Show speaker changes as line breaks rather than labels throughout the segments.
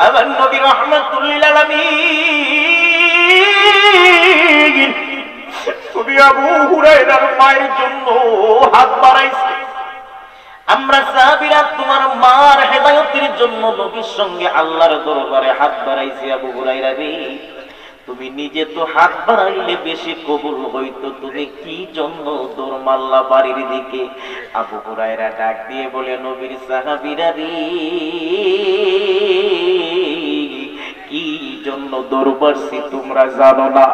আমার নবী রাহমাতুল লিল আলামিন তুমি আবু হুরায়রার মায়ের জন্য হাত বাড়াইছে। আমরা সাহাবীরা তোমার মার হেদায়েতের জন্য নবীর সঙ্গে আল্লাহর দরবারে হাত বাড়াইছি। আবু হুরায়রা রে, তুমি নিজে তো হাত বাড়াইলে বেশি কবুল হইতো, তুমি কি জন্য দৌড় মারলা বাড়ির দিকে? আবু হুরায়রা ডাক দিয়ে বলে, নবীর সাহাবীরা রে, কি জন্য দৌড় মারছি তোমরা জানো না?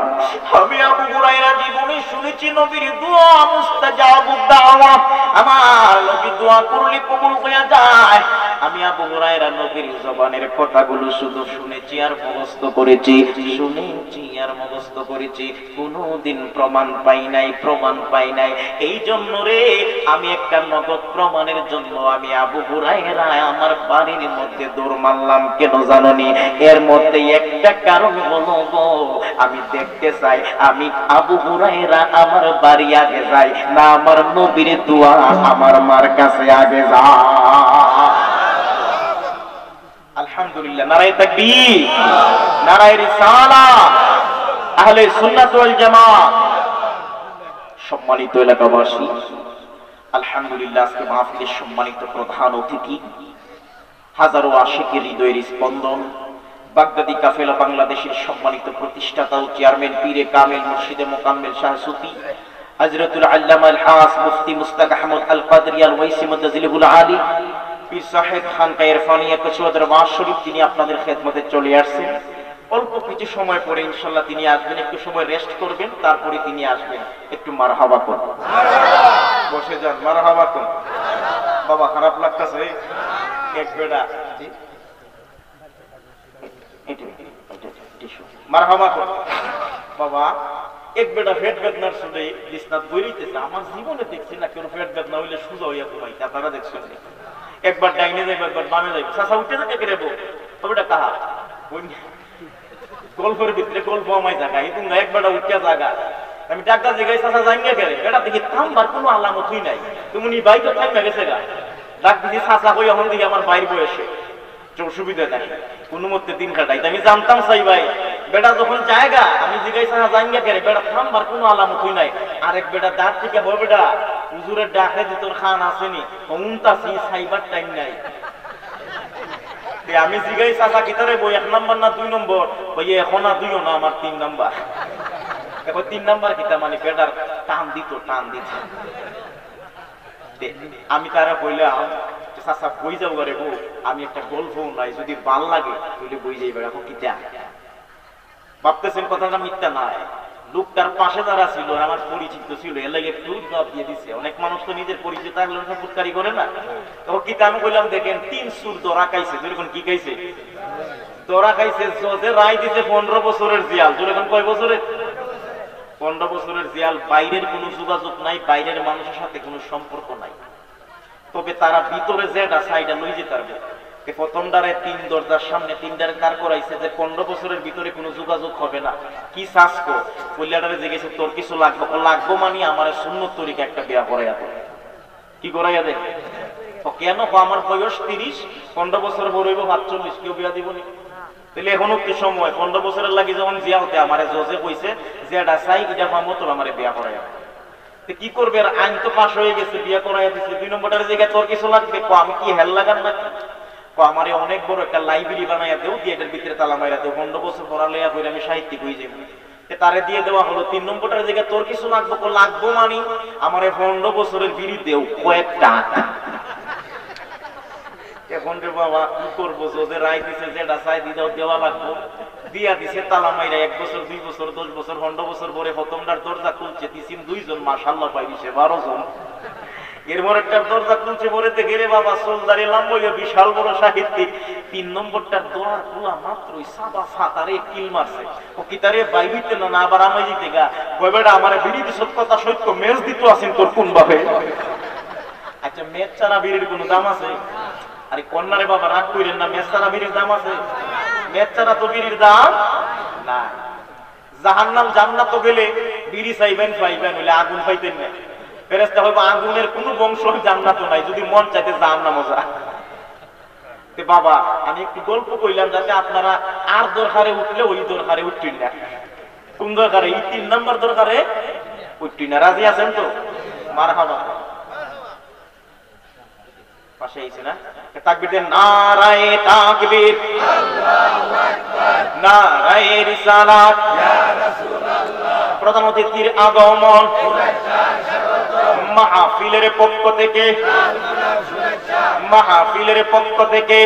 আমি আবু হুরায়রা জীবনে শুনেছি নবীর দোয়া মুস্তাজাবুদ দাওয়া, আমার নবী দোয়া করলে কবুল হয়ে যায়। আমি আবু হুরায়রা নবীর জবানের কথাগুলো শুধু শুনেছি আর মুখস্থ করেছি, শুনেছি আর মুখস্থ করেছি, কোনোদিন প্রমাণ পাই নাই। এই জন্য রে, আমি একটা নগদ প্রমাণের জন্য আমি আবু হুরায়রা আমার বাড়ির মধ্যে দৌড় মারলাম। কেন জানোনি? এর মধ্যে একটা কারণ হলো গো, আমি দেখতে চাই আমি আবু হুরায়রা আমার বাড়ি আগে যাই না আমার নবীর দোয়া আমার মার কাছে আগে যায়। আলহামদুলিল্লাহ, নারায়ে তাকবীর, নারায়ে রিসালাত, আহলে সুন্নাত ওয়াল জামাত। সম্মানিত এলাকাবাসী, আলহামদুলিল্লাহ, আজকে মাহফিলের সম্মানিত প্রধান অতিথি, হাজারো আশিকের হৃদয়ের স্পন্দন, বাগদাদি কাফেলা বাংলাদেশের সম্মানিত প্রতিষ্ঠাতা ও চেয়ারম্যান পীরে কামেল মুর্শিদে মোকাম্মেল শাহ সুফি হযরতুল আল্লামা আল হাস মুফতি মুস্তাক আহমদ আল কাদরি আল ওয়াইসি মুতাজিলুল আলী পীর সাহেব খানকা ইরফানিয়া কচুয়া দরবার শরীফ, তিনি আপনাদের খেদমতে চলে আসছেন। অল্প কিছু সময় পরে ইনশাআল্লাহ তিনি আসবেন, একটু সময় রেস্ট করবেন, তারপরে তিনি আসবেন। একটু মারহাবা করুন, বসে যান, মারহাবা করুন। বাবা খারাপ লাগতেছে এক বেড়া, মারহাবা করুন। বাবা এক বেটা পেট বেদনার শুনে বিছনাত বইরিতেছে, আমার জীবনে দেখছি না কেউ পেট বেদনা হইলে সুজা হইয়া ঘুমাই, আপনারা দেখছেন? একবার ডাইনে যাইব, একবার বামে যাইব, চাচা উঠে যাবে কে রেবো, ওটা কাহা গল্পের ভিতরে গল্প আমায় জায়গা এই তুমি একবার উঠে জায়গা। আমি ডাক্তার জিগাই চাচা জানিয়ে গেলে বেটা দেখি থামবার কোনো আলামতই নাই, তুমি বাইক থামে গেছে গা। ডাক দিছি চাচা হই এখন দিকে আমার বাইর বয়সে অসুবিধা নাই, কোনো মধ্যে দিন কাটাই। আমি জানতাম চাই ভাই বেটা যখন জায়গা আমি জিগাই চাচা জানিয়ে গেলে বেটা থামবার কোনো আলামতই নাই। আরেক বেটা দাঁত থেকে হয় বেটা হুজুরের ডাকে যে তোর খান আসেনি উনতাছি সাইবার টাইম নাই। আমি জিগাই চাচা কিতারে বই 1 নম্বর না 2 নম্বর? ভাই এখন আর 2ও না, আমার 3 নাম্বার। এখন 3 নাম্বার কিতা মানে বেটার টান দিত। আমি তারা কইলাম চাচা বই যাও রে বউ, আমি একটা গল্প নাই, যদি ভাল লাগে তাহলে বই যাইবে। এখন কিতা ভাবতেছেন কথাটা মিথ্যা নাই। লোকটার পাশে যারা ছিল আমার পরিচিত ছিল, এর লাগে একটু জবাব দিয়ে দিছে। অনেক মানুষ তো নিজের পরিচিত থাকলে সম্পদকারী করে না। তখন কিতা আমি কইলাম দেখেন 3 সুর দরা খাইছে, যখন কি খাইছে দরা খাইছে, জজে রায় দিছে 15 বছরের জিয়াল। যখন কয় বছরের? 15 বছরের জিয়াল। বাইরের কোনো যোগাযোগ নাই, বাইরের মানুষের সাথে কোনো সম্পর্ক নাই, তবে তারা ভিতরে যেটা সাইডা লই যেতে পারবে। প্রথমটারে 3 দরজার সামনে 3টারে দাঁড় করাইছে যে 15 বছরের ভিতরে কোনো যোগাযোগ হবে না। কি চাসকো? কইলাটারে জিজ্ঞেস তোর কিছু লাগবো মানে আমার সুন্নত তরিকা একটা বিয়া করাইয়া দে। কি করাইয়া দে? কেন? আমার বয়স 30, 15 বছর বড় হইব 45, কেউ বিয়া দিব নি? তাহলে এখনো তো সময়। 15 বছরের লাগি যখন জিয়া হতে আমারে জজে কইছে যে এটা চাই এটা পাবো তোর আমারে বিয়া করাইয়া। কি করবে? আর আইন তো পাশ হয়ে গেছে, বিয়া করাইয়া দিছে। 2 নম্বরটার জায়গায় তোর কিছু লাগবে? আমি কি হেল লাগান নাকি? আমারে অনেক বড় একটা লাইব্রেরি বানাইয়া দেও, দিয়ে এটার ভিতরে তালা মাইরা দেও, 15 বছর পড়ালেয়া করে আমি সাহিত্যিক হয়ে যাবো। তারে দিয়ে দেওয়া হলো। 3 নম্বরটার জায়গায় তোর কিছু লাগবো মানে আমারে 15 বছরের বিড়ি দেও কয়েকটা। এখন রে বাবা কি করবো? যদি রায় দিছে যেটা চাই দেওয়া লাগবো, দিয়া দিছে তালা মাইরা। 1 বছর 2 বছর 10 বছর 15 বছর পরে প্রথমটার দরজা খুলছে, দিছেন 2 জন, মাশাআল্লাহ পাইছে 12 জন। এরপর একটা দরজা খুলছে পরে দেখে রে বাবা সোলদারি লাম্বইয়া বিশাল বড় সাহিত্যিক। 3 নম্বরটার দোয়ার খোলা মাত্রই সাদা ফাতারে কিল মারছে। ও কি তারে বাইবিতে না আবার আমায় দিতে গা কই বেটা আমারে বিড়ি দিছ কথা সত্য, মেজ দিত আছেন তোর কোন ভাবে? আচ্ছা মেজ ছাড়া বিড়ির কোনো দাম আছে? আরে কন্যারে বাবা রাগ কইরেন না, মেজ ছাড়া বিড়ির দাম আছে? মেজ ছাড়া তো বিড়ির দাম নাই। জাহান্নাম জান্নাত গেলে বিড়ি চাইবেন পাইবেন, হইলে আগুন পাইতেন না। ফেরেশতা হইব আগুনের কোনো বংশ জান্নাত নাই, যদি মন চাইতে জাহান্নামও যা। বাবা আমি একটু গল্প কইলাম যাতে আপনারা আর দরকারে উঠলে ওই দরকারে উঠতেন না। কোন দরকারে? এই 3 নম্বর দরকারে উঠতেন না। রাজি আছেন তো? মারহাবা। পাশে আইছে না? তাকবীর দেন। নারায়ে তাকবীর, আল্লাহু আকবার, নারায়ে রিসালাত, ইয়া রাসূলুল্লাহ। প্রধান অতিথির আগমন, শুভেচ্ছা স্বাগত। মাহফিলের পক্ষ থেকে, মাহফিলের পক্ষ থেকে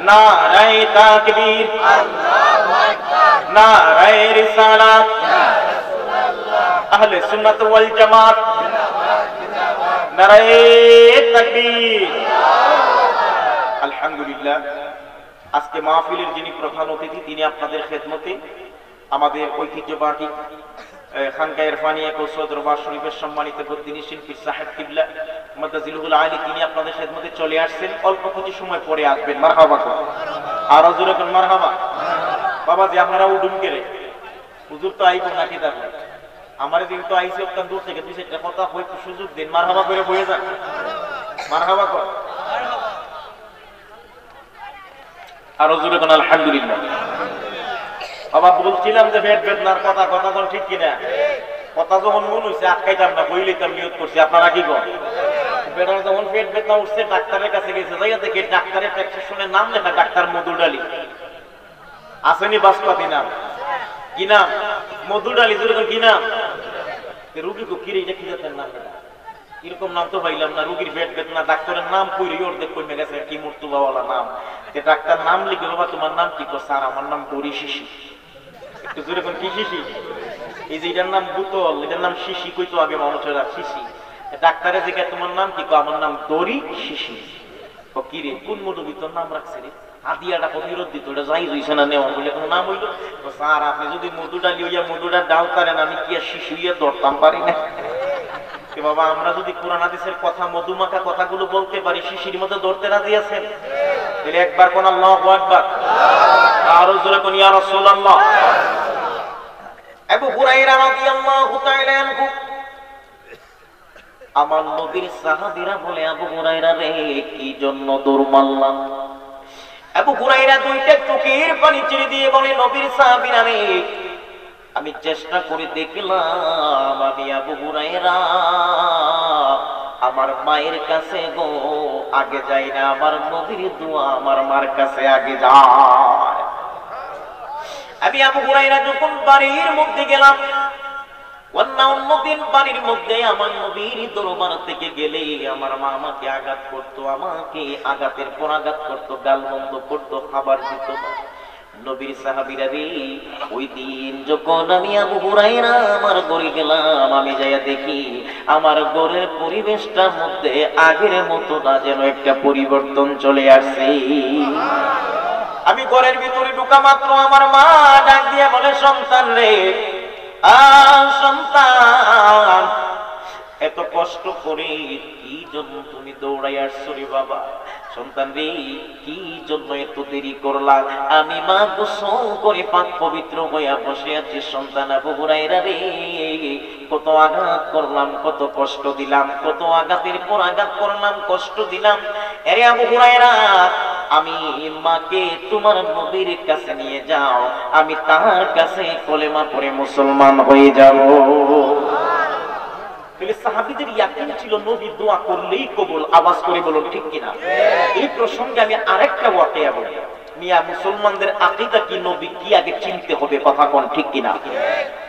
নারায়ে তাকবীর, আল্লাহু আকবার, নারায়ে রিসালাত, ইয়া রাসূলুল্লাহ। আহলে সুন্নাত ওয়াল জামাত, নারায়ে তাকবীর। আলহামদুলিল্লাহ। আজকে মাহফিলের যিনি প্রধান অতিথি তিনি আপনাদের খেদমতে আমাদের ঐতিহ্যবাহী খানকাহ ইরফানিয়া কৌসর দরবার শরীফের সম্মানিত গদ্দিনী শিল্পী সাহেব কিবলা মাদাজিলুল আলী তিনি আপনাদের খেদমতে চলে আসছেন। অল্প কিছু সময় পরে আসবেন। মারহাবা। আর হুজুর এখন মারহাবা। বাবাজি আপনারা উডুন করে হুজুর তো আইব নাকি? তারপর আমার যেহেতু আইসি অত্যন্ত দূর থেকে 2-4টা কথা হয়তো সুযোগ দিন। মারহাবা করে বয়ে যান। মারহাবা কর। আর হুজুর এখন আলহামদুলিল্লাহ। বাবা বলছিলাম যে পেট বেদনার কথা, কথা কোন ঠিক কিনা? কথা যখন মন হইছে আটকাইতাম না, বই লইতাম, নিয়ত করছি। আপনারা কি করেন? বেটার যখন পেট বেদনা উঠছে ডাক্তারের কাছে গেছে, জায়গা থেকে ডাক্তারের প্রেসক্রিপশনে নাম লেখা ডাক্তার মধুর ডালি। আসেনি বাসপাতি নাম? কি নাম? মধুর ডালি। যেরকম কি নাম? রুগী কো কিরে এটা কি জাতের নাম? এরকম নাম তো পাইলাম না। রুগীর পেট বেদনা, ডাক্তারের নাম কইরে ওর দেখ কইমে গেছে কি মুর্তবাওয়ালা নাম। ডাক্তার নাম লিখে, বাবা তোমার নাম কি? কো স্যার আমার নাম দড়ি শিশি। একটু জোরে কোন কি শিশি? এই যে এটার নাম বুতল, এটার নাম শিশি। কই তো আগে মানুষেরা শিশি। ডাক্তারে জিজ্ঞাসা তোমার নাম কি? কো আমার নাম দড়ি শিশি। ও কি রে কোন মধুবি তোর নাম রাখছে রে? আদিয়াটা ফেরত দিত, এটা যাই হইছে না নেওয়া বলে কোনো নাম হইলো? স্যার আপনি যদি মধুটা লিয়া মধুটা ডাল তারেন আমি কি আর শিশু ইয়ে ধরতাম পারি না? বাবা আমরা যদি কোরআন হাদিসের কথা মধুমাখা কথাগুলো বলতে পারি শিশির মধ্যে ধরতে রাজি আছেন? তাহলে একবার কোন আল্লাহু আকবার, আর জোরে কোন ইয়া রাসূলুল্লাহ। আবু হুরায়রা রাদিয়াল্লাহু তাআলা আনহু আমার নবীর সাহাবীরা বলে, আবু হুরায়রা রে কি জন্য দৌড় মারলাম? আবু হুরায়রা দুইটা চোখের পানি ছেড়ে দিয়ে বলে, নবীর সাহাবীরা রে আমি চেষ্টা করে দেখলাম আমি আবু হুরায়রা আমার মায়ের কাছে গো আগে যাই না, আমার নবীর দোয়া আমার মার কাছে আগে যায়। আমি আবু হুরায়রা যখন বাড়ির মধ্যে গেলাম, অন্যদিন বাড়ির মধ্যে আমার নবীর দরবার থেকে গেলে আমার মা আমাকে আঘাত করতো, আমাকে আঘাতের পর আঘাত করতো, গাল বন্ধ করতো, খাবার দিত না। নবীর সাহাবীরা রে ওই দিন যখন আমি আবু হুরায়রা আমার ঘরে গেলাম, আমি যাইয়া দেখি আমার ঘরের পরিবেশটার মধ্যে আগের মতো না, যেন একটা পরিবর্তন চলে আসছে। আমি ঘরের ভিতরে ঢোকা মাত্র আমার মা ডাক দিয়ে বলে, সন্তান রে, সন্তান এত কষ্ট করে কি জন্য তুমি দৌড়াই আসছো রে বাবা? সন্তান রে কি জন্য এত দেরি করলা? আমি মা গোসল করে পাক পবিত্র হইয়া বসে আছি। সন্তান আবু হুরায়রা রে কত আঘাত করলাম, কত কষ্ট দিলাম, কত আঘাতের পর আঘাত করলাম, কষ্ট দিলাম। আরে আবু হুরায়রা আমি মাকে তোমার নবীর কাছে নিয়ে যাও, আমি তার কাছে কলেমা পড়ে মুসলমান হয়ে যাব। সাহাবীদের ইয়াকিন ছিল নবী দোয়া করলেই কবুল। আওয়াজ করে বলুন ঠিক কিনা? এই প্রসঙ্গে আমি আরেকটা ওয়াকিয়া বলি। মিয়া মুসলমানদের আকীদা কি, নবী কি আগে চিনতে হবে, কথা কোন ঠিক কিনা?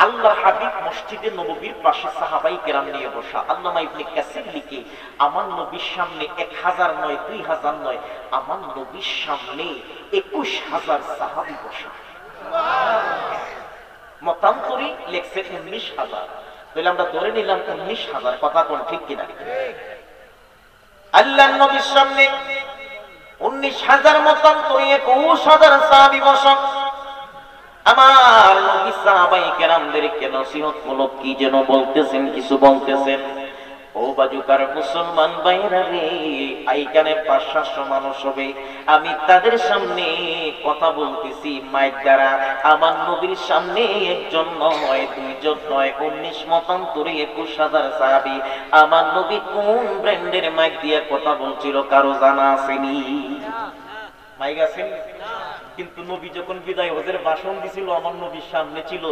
আল্লাহর হাবিব মসজিদে নববীর পাশে সাহাবাই কেরাম নিয়ে বসা। আল্লামা ইবনে কাসির লিখে, আমার নবীর সামনে 1000 নয় 2000 নয়, আমার নবীর সামনে 21000 সাহাবী বসা। মতান্তরী লেখছে 19000। তাহলে আমরা ধরে নিলাম 19000, কথা কোন ঠিক কিনা? আল্লাহর নবীর সামনে 19000 মতান্তরী 21000 সাহাবী বসা। আমার নবী সাহাবায়ে কেরামদেরকে নসিহতমূলক কি যেন বলতেছেন, কিছু বলতেছেন। ও বাজুকার মুসলমান ভাইরা রে, এইখানে 500-700 মানুষ হবে, আমি তাদের সামনে কথা বলতেছি মাইক দ্বারা, আমার নবীর সামনে একজন নয়, দুইজন নয়, 19 মতান্তরে 21,000 সাহাবী। আমার নবী কোন ব্র্যান্ডের মাইক দিয়ে কথা বলছিল কারো জানা আসেনি? মাইক আছেন? কিন্তু নবী যখন বিদায় হজের ভাষণ দিছিল, আমার নবীর সামনে ছিল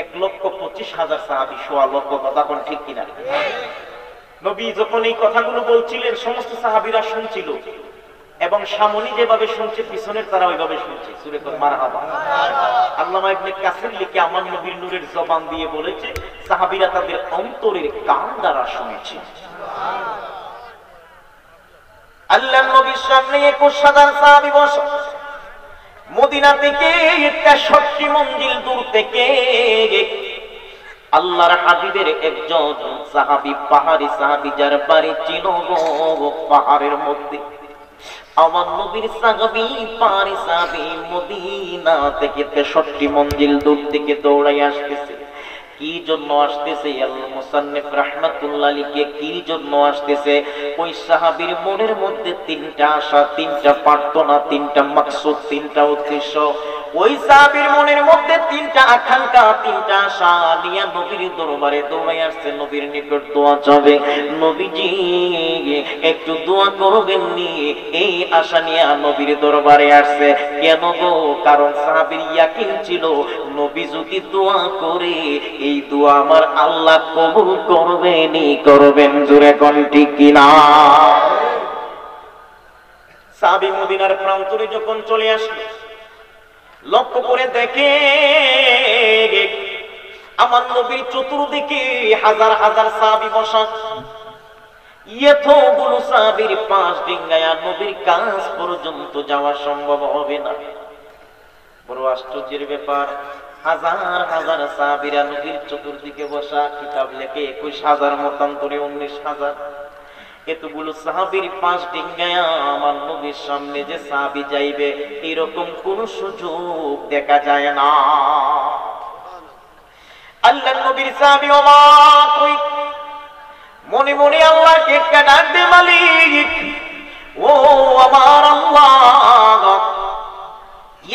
1,25,000 সাহাবী, 1.25 লক্ষ। কথা কোন ঠিক কিনা? নবী যখন এই কথাগুলো বলছিলেন, সমস্ত সাহাবীরা শুনছিল, এবং সামনে যেভাবে শুনছে পিছনের তারা ওইভাবে শুনছে। সূরা মারহাবা। আল্লামা ইবনে কাসির লিখে আমার নবীর নূরের জবান দিয়ে বলেছে, সাহাবীরা তাদের অন্তরের কান দ্বারা শুনেছে। আল্লাহর নবীর সামনে 21,000 সাহাবী বসা, মদিনা থেকে 63 মঞ্জিল দূর থেকে আল্লাহর হাবিবের একজন সাহাবী, পাহাড়ি সাহাবী, যার বাড়ি ছিল পাহাড়ের মধ্যে। আমার নবীর সাহাবী, পাহাড়ি সাহাবী মদিনা থেকে 63 মঞ্জিল দূর থেকে দৌড়াই আসতেছে। কি জন্য আসতেছে? আল মুসান্নিফ রাহমাতুল্লাহ আলাইহি কি জন্য আসতেছে? ওই সাহাবীর মনের মধ্যে 3টা আশা, 3টা প্রার্থনা, 3টা মাকসুদ, 3টা উদ্দেশ্য। ওই সাহাবীর মনের মধ্যে 3টা আকাঙ্ক্ষা, 3টা আশা নিয়ে নবীর দরবারে দৌড়াই আসছে। নবীর নিকট দোয়া চাবে, নবীজি একটু দোয়া করবেন নি, এই আশা নিয়ে নবীর দরবারে আসছে। কেন গো? কারণ সাহাবীর ইয়াকিন ছিল, নবী যদি দোয়া করে এই দোয়া আমার আল্লাহ কবুল করবেনই করবেন। জোরে কোন ঠিক কিনা? সাহাবী মদিনার প্রান্তরে যখন চলে আসলো, লক্ষ্য করে দেখে আমার নবীর চতুর্দিকে হাজার হাজার সাহাবী বসা। এতগুলো সাহাবীর পাশ ডিঙ্গায়া নবীর কাছ পর্যন্ত যাওয়া সম্ভব হবে না। বড় আশ্চর্যের ব্যাপার, হাজার হাজার সাহাবীরা নবীর চতুর্দিকে বসা, কিতাব লেখে 21,000 মতান্তরে 19,000। এতগুলো সাহাবীর পাশ ডিঙ্গায়া আমার নবীর সামনে যে সাহাবী যাইবে, এরকম কোন সুযোগ দেখা যায় না। আল্লাহর নবীর সাহাবী অবাক হই মনে মনে আল্লাহকে ডাক দে, মালিক ও আমার আল্লাহ,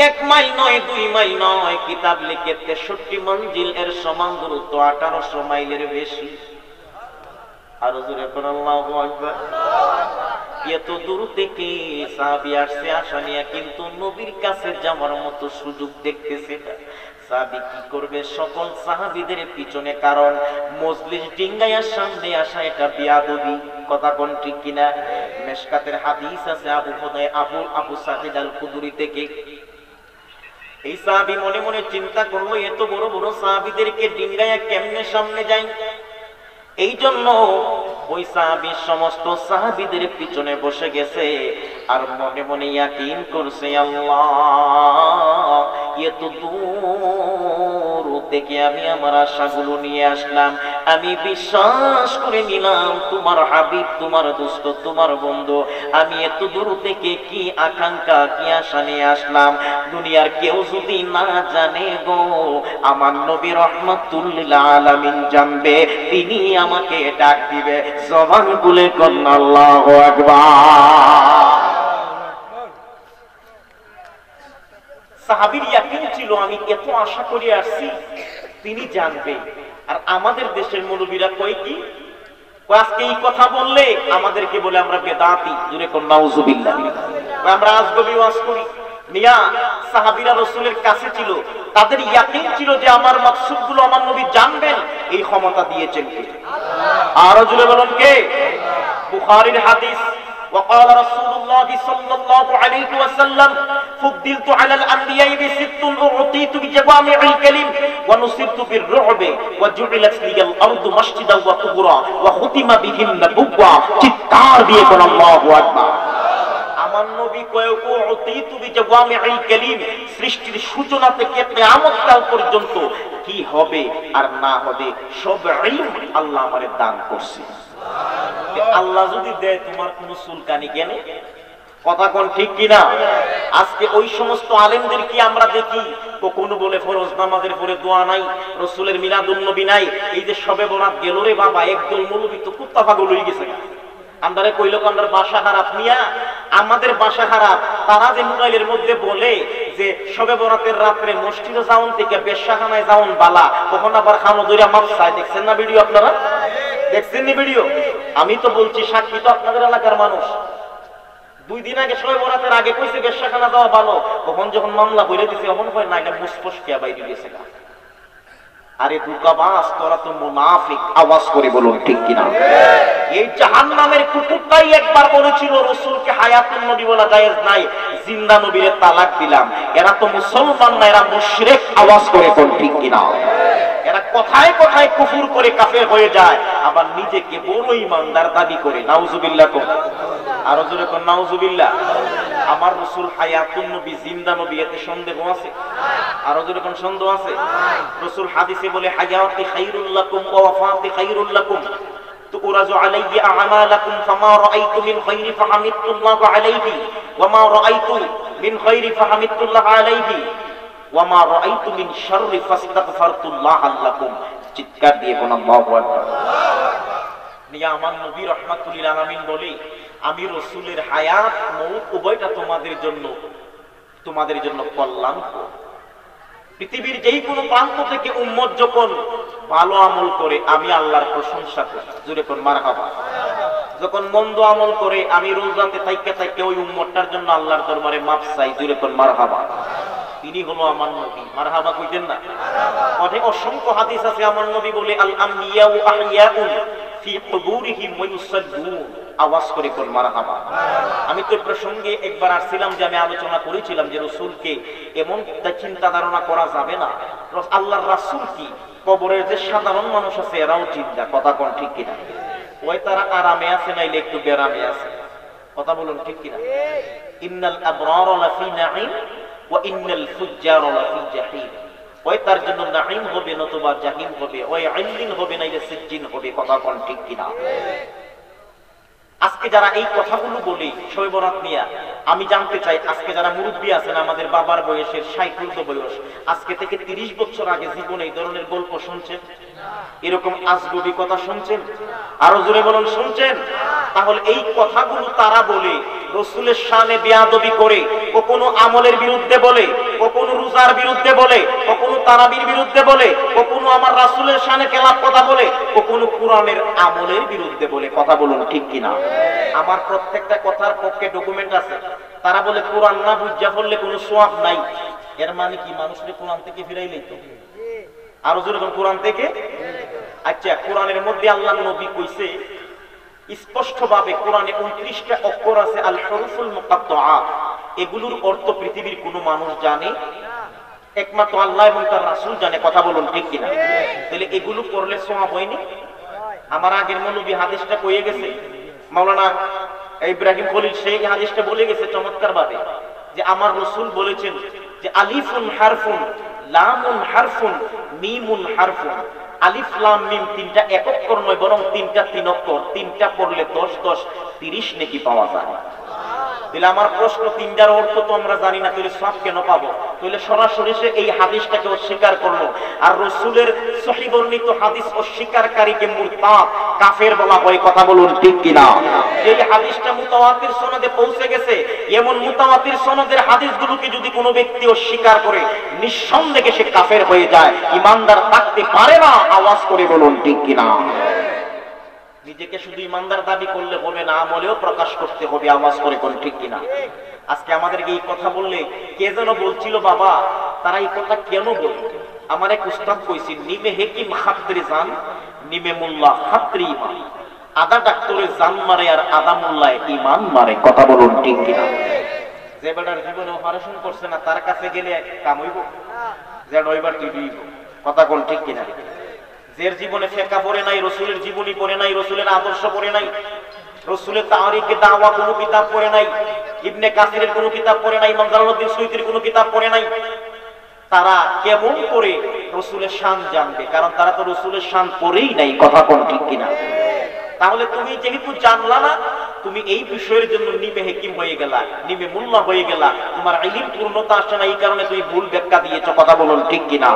1 মাইল নয়, 2 মাইল নয়, কিতাব লিখে 63 মঞ্জিল, এর সমান দূরত্ব 1800 মাইলের বেশি। আরো জোরে পড়ো আল্লাহু আকবার। এত দূর থেকে সাহাবী আসছে আশা নিয়ে, কিন্তু নবীর কাছে যাওয়ার মতো সুযোগ দেখতেছে না। সাহাবী কি করবে? সকল সাহাবীদের পিছনে, কারণ মজলিস ডিঙ্গাইয়ার সামনে আসা এটা বিয়াদবি। কথা কোন ঠিক কিনা? মিশকাতের হাদিস আছে আবু সাঈদ আল খুদরি থেকে। এই সাহাবী মনে মনে চিন্তা করলো, এত বড় বড় সাহাবীদেরকে ডিঙ্গাইয়া কেমনে সামনে যাই? এই জন্য ওই সাহাবী সমস্ত সাহাবীদের পিছনে বসে গেছে, আর মনে মনে ইয়াকিন করছে, আল্লাহ এত দূর থেকে আমি আমার আশাগুলো নিয়ে আসলাম, আমি বিশ্বাস করে নিলাম তোমার হাবিব, তোমার দোস্ত, তোমার বন্ধু। আমি এত দূর থেকে কি আকাঙ্ক্ষা, কি আশা নিয়ে আসলাম, দুনিয়ার কেউ যদি না জানে গো, আমার নবী রাহমাতুল লিল আলামিন জানবে, তিনি আমাকে ডাক দিবে। জবান খুলে কোন আল্লাহু আকবার। সাহাবীর ইয়াকিন ছিল, আমি এত আশা করে আসছি, তিনি জানবে। আর আমাদের দেশের মুরব্বীরা কয় কি, আজকে এই কথা বললে আমাদেরকে বলে আমরা বেদাতি। জোরে কোন নাউজুবিল্লাহ। আমরা আজগবি ওয়াজ করি। মিয়া সাহাবীরা রাসূলের কাছে ছিল, তাদের ইয়াকিন ছিল যে আমার মাকসুদগুলো আমার নবী জানবেন, এই ক্ষমতা দিয়েছেন কে? আরো জোরে বলুন কে? বুখারীর হাদিস, وقال رسول الله صلى الله عليه وسلم فضلت على الأنبياء بست أعطيت بجوامع الكلم ونصرت بالرعب وجعلت لي الأرض مسجدا وطهورا وختم به النبوة চিৎকার দিয়ে কোন আল্লাহু আকবার। আমার নবী কয়েক উতিতু বিজাওয়ামিল কালিম, সৃষ্টির সূচনা থেকে কিয়ামত কাল পর্যন্ত কি হবে আর না হবে সব ইলম আল্লাহ আমারে দান করছে। আল্লাহ যদি দেয় তোমার কোন চুলকানি কেন? কথা কোন ঠিক কিনা? আজকে ওই সমস্ত আলেমদের কি আমরা দেখি কখনো বলে ফরজ নামাজের পরে দোয়া নাই, রাসূলের মিলাদুন নবী নাই। এই যে শবে বরাত গেল রে বাবা, একদল মৌলবী তো কুত্তা পাগল হয়ে গেছে। আমরারে কইলো আমরা বাসা খারাপ নিয়া আমাদের বাসা খারাপ, তারা যে মোবাইলের মধ্যে বলে যে শবে বরাতের রাত্রে মসজিদে যাওন থেকে বেশ্যাখানায় যাওন বালা, কখন আবার খানো দইরা মাপ চায়। দেখছেন না ভিডিও? আপনারা দেখছেন নি ভিডিও? আমি তো বলছি, সাক্ষী তো আপনাদের এলাকার মানুষ। 2 দিন আগে শবে বরাতের আগে কইছে বেশ্যাখানা যাওয়া ভালো, কখন যখন মামলা বলে দিছে তখন কয় না, এটা মুসফুস কে বাইরে দিয়েছে। আরে দুকাবাস, তোরা তো মুনাফিক। আওয়াজ করে বলুন ঠিক কিনা? এই জাহান্নামের কুকুরটাই একবার বলেছিল রাসূলকে হায়াতুন নবী বলা জায়েজ নাই, জিন্দা নবীরে তালাক দিলাম। এরা তো মুসলমান না, এরা মুশরিক। আওয়াজ করে বলুন ঠিক কিনা? এরা কথায় কথায় কুফর করে কাফের হয়ে যায়, আবার নিজেকে বড় ঈমানদার দাবি করে। নাউজুবিল্লাহ। আর জোরে কোন নাউজুবিল্লাহ। আমার রাসূল হায়াতুন নবী, জিন্দা নবী, এতে সন্দেহ আছে? আর জোরে কোন সন্দেহ আছে? রাসূল হাদিসে বলে হায়াতি খায়রুল লাকুম ওয়া ওয়াফাতি খায়রুল লাকুম, তুরাজু আলাইহি আমালাকুম ফামা রাআইতু মিন খায়রি ফাহামিদুল্লাহ আলাইহি ওয়া মা রাআইতু মিন খায়রি ফাহামিদুল্লাহ আলাইহি ওয়া মা রাআইতু মিন শাররি ফাস্তাগফারতুল্লাহ লাকুম। চিৎকার দিয়ে কোন আল্লাহু আকবার। নিয়া আমার নবী রাহমাতুল লিল আলামিন বলে, আমি রাসূলের হায়াত মউত উভয়টা তোমাদের জন্য কল্যাণকর। পৃথিবীর যেই কোনো প্রান্ত থেকে উম্মত যখন ভালো আমল করে আমি আল্লাহর প্রশংসা করি, জোরে কোন মারহাবা। যখন মন্দ আমল করে আমি রোজ রাতে থাইকে ওই উম্মতটার জন্য আল্লাহর দরবারে মাফ চাই, জোরে কোন মারহাবা। তিনি হলো আমার নবী। মারহাবা কইতেন না? অনেক অসংখ্য হাদিস আছে আমার নবী বলে, আল আমবিয়া ওয়া আহইয়াউন ফি কুবুরিহিম ওয়া ইউসাল্লুন। আওয়াজ করে কোন মারহাবা। আমি তো প্রসঙ্গে একবার আসছিলাম যে আমি আলোচনা করেছিলাম যে রাসূলকে এমন চিন্তা ধারণা করা যাবে না, আল্লাহর রাসূল কি কবরের যে সাধারণ মানুষ আছে এরাও চিন্তা। কথা কোন ঠিক কিনা? ওই তারা আরামে আছে নাইলে একটু বেরামে আছে। কথা বলুন ঠিক কিনা? ইন্নাল আবরার লাফি নাঈম ওয়া ইন্নাল ফুজ্জার লাফি জাহিম। ওই তার জন্য নাঈম হবে নতুবা জাহিম হবে, ওই আইলিন হবে নাইলে সিজ্জিন হবে। কথা কোন ঠিক কিনা? আজকে যারা এই কথাগুলো বলি শবে বরাত নিয়ে, আমি জানতে চাই আজকে যারা মুরব্বী আছেন, আমাদের বাবার বয়সের 60 বয়স, আজকে থেকে 30 বছর আগে জীবনে এই ধরনের গল্প শুনছেন? এরকম আজগবি কথা শুনছেন? আরো জোরে বলুন, শুনছেন? তাহলে এই কথাগুলো তারা বলে রাসূলের শানে বেয়াদবি করে, কখনো আমলের বিরুদ্ধে বলে, কখনো রোজার বিরুদ্ধে বলে, কখনো তারাবির বিরুদ্ধে বলে, কখনো আমার রাসূলের শানে খেলাফ কথা বলে, কখনো কোরআনের আমলের বিরুদ্ধে বলে। কথা বলুন ঠিক কিনা? আমার প্রত্যেকটা কথার পক্ষে ডকুমেন্ট আছে। তারা বলে কোরআন না বুঝা পড়লে কোনো সওয়াব নাই। এর মানে কি? মানুষকে কোরআন থেকে ফিরাইলেই তো। আরো জোরে কোরআন থেকে। আচ্ছা, কোরআনের মধ্যে আল্লাহর নবী কইছে স্পষ্ট ভাবে, কোরআনে 29টা অক্ষর আছে আল হুরুফুল মুকাত্তাআ। এগুলোর অর্থ পৃথিবীর কোনো মানুষ জানে একমাত্র আল্লাহ এবং তার রাসূল জানে। কথা বলুন ঠিক কিনা? তাহলে এগুলো পড়লে সওয়াব হয়নি? আমার আগের নবী হাদিসটা কইয়ে গেছে, মাওলানা ইব্রাহিম খলিল সেই হাদিসটা বলে গেছে চমৎকার ভাবে, যে আমার রাসূল বলেছেন যে আলিফুন হারফুন, লামুন হারফুন, মিমুন হারফুন। আলিফ লাম মিম তিনটা এক অক্ষর নয়, বরং তিনটা 3 অক্ষর। তিনটা পড়লে 10 10 30 নেকি পাওয়া যায়। তাহলে আমার প্রশ্ন, তিনটার অর্থ তো আমরা জানি না, তাহলে সব কেন পাবো? তাহলে সরাসরি সে এই হাদিসটাকে অস্বীকার করলো, আর রাসূলের সহিহ বর্ণিত হাদিস অস্বীকারীকে মুরতাদ, কাফের বলা হয়। কথা বলুন ঠিক কিনা? এই হাদিসটা মুতাওয়াতির সনদে পৌঁছে গেছে। এমন মুতাওয়াতির সনদের হাদিসগুলোকে যদি কোনো ব্যক্তি অস্বীকার করে, নিঃসন্দেহে সে কাফের হয়ে যায়, ঈমানদার থাকতে পারে না। আওয়াজ করে বলুন ঠিক কিনা? নিজেকে শুধু ঈমানদার দাবি করলে হবে না, আমলেও প্রকাশ করতে হবে। আওয়াজ করে কোন ঠিক কিনা? আজকে আমাদেরকে এই কথা বললে কে যেন বলছিল, বাবা তারা এই কথা কেন বলে? আমার এক উস্তাদ কইছি, নিমে হেকিম খাত্রি জান, নিমে মোল্লা খাত্রি ইমান। আদা ডাক্তারে জান মারে আর আদা মোল্লায় ইমান মারে। কথা বলুন ঠিক কিনা? যে বেটার জীবনে অপারেশন করছে না, তার কাছে গেলে কাম হইব? যে নয়বার তুই দিব। কথা কোন ঠিক কিনা? যে জীবনে ফেকা পড়ে নাই, রাসূলের জীবনী পড়ে নাই, রাসূলের আদর্শ পড়ে নাই, রাসূলের তারিখে দাওয়া কোনো কিতাব পড়ে নাই, ইবনে কাসিরের কোনো কিতাব পড়ে নাই, ইমাম জালালউদ্দিন সুয়ুতির কোনো কিতাব পড়ে নাই, তারা কেমন করে রাসূলের শান জানবে? কারণ তারা তো রাসূলের শান পড়েই নাই। কথা কোন ঠিক কিনা? তাহলে তুমি যেহেতু জানলা না, তুমি এই বিষয়ের জন্য নিমে হেকিম হয়ে গেলা, নিমে মোল্লা হয়ে গেলা, তোমার ইলম পূর্ণতা আসছে না, এই কারণে তুমি ভুল ব্যাখ্যা দিয়েছো। কথা বলুন ঠিক কিনা?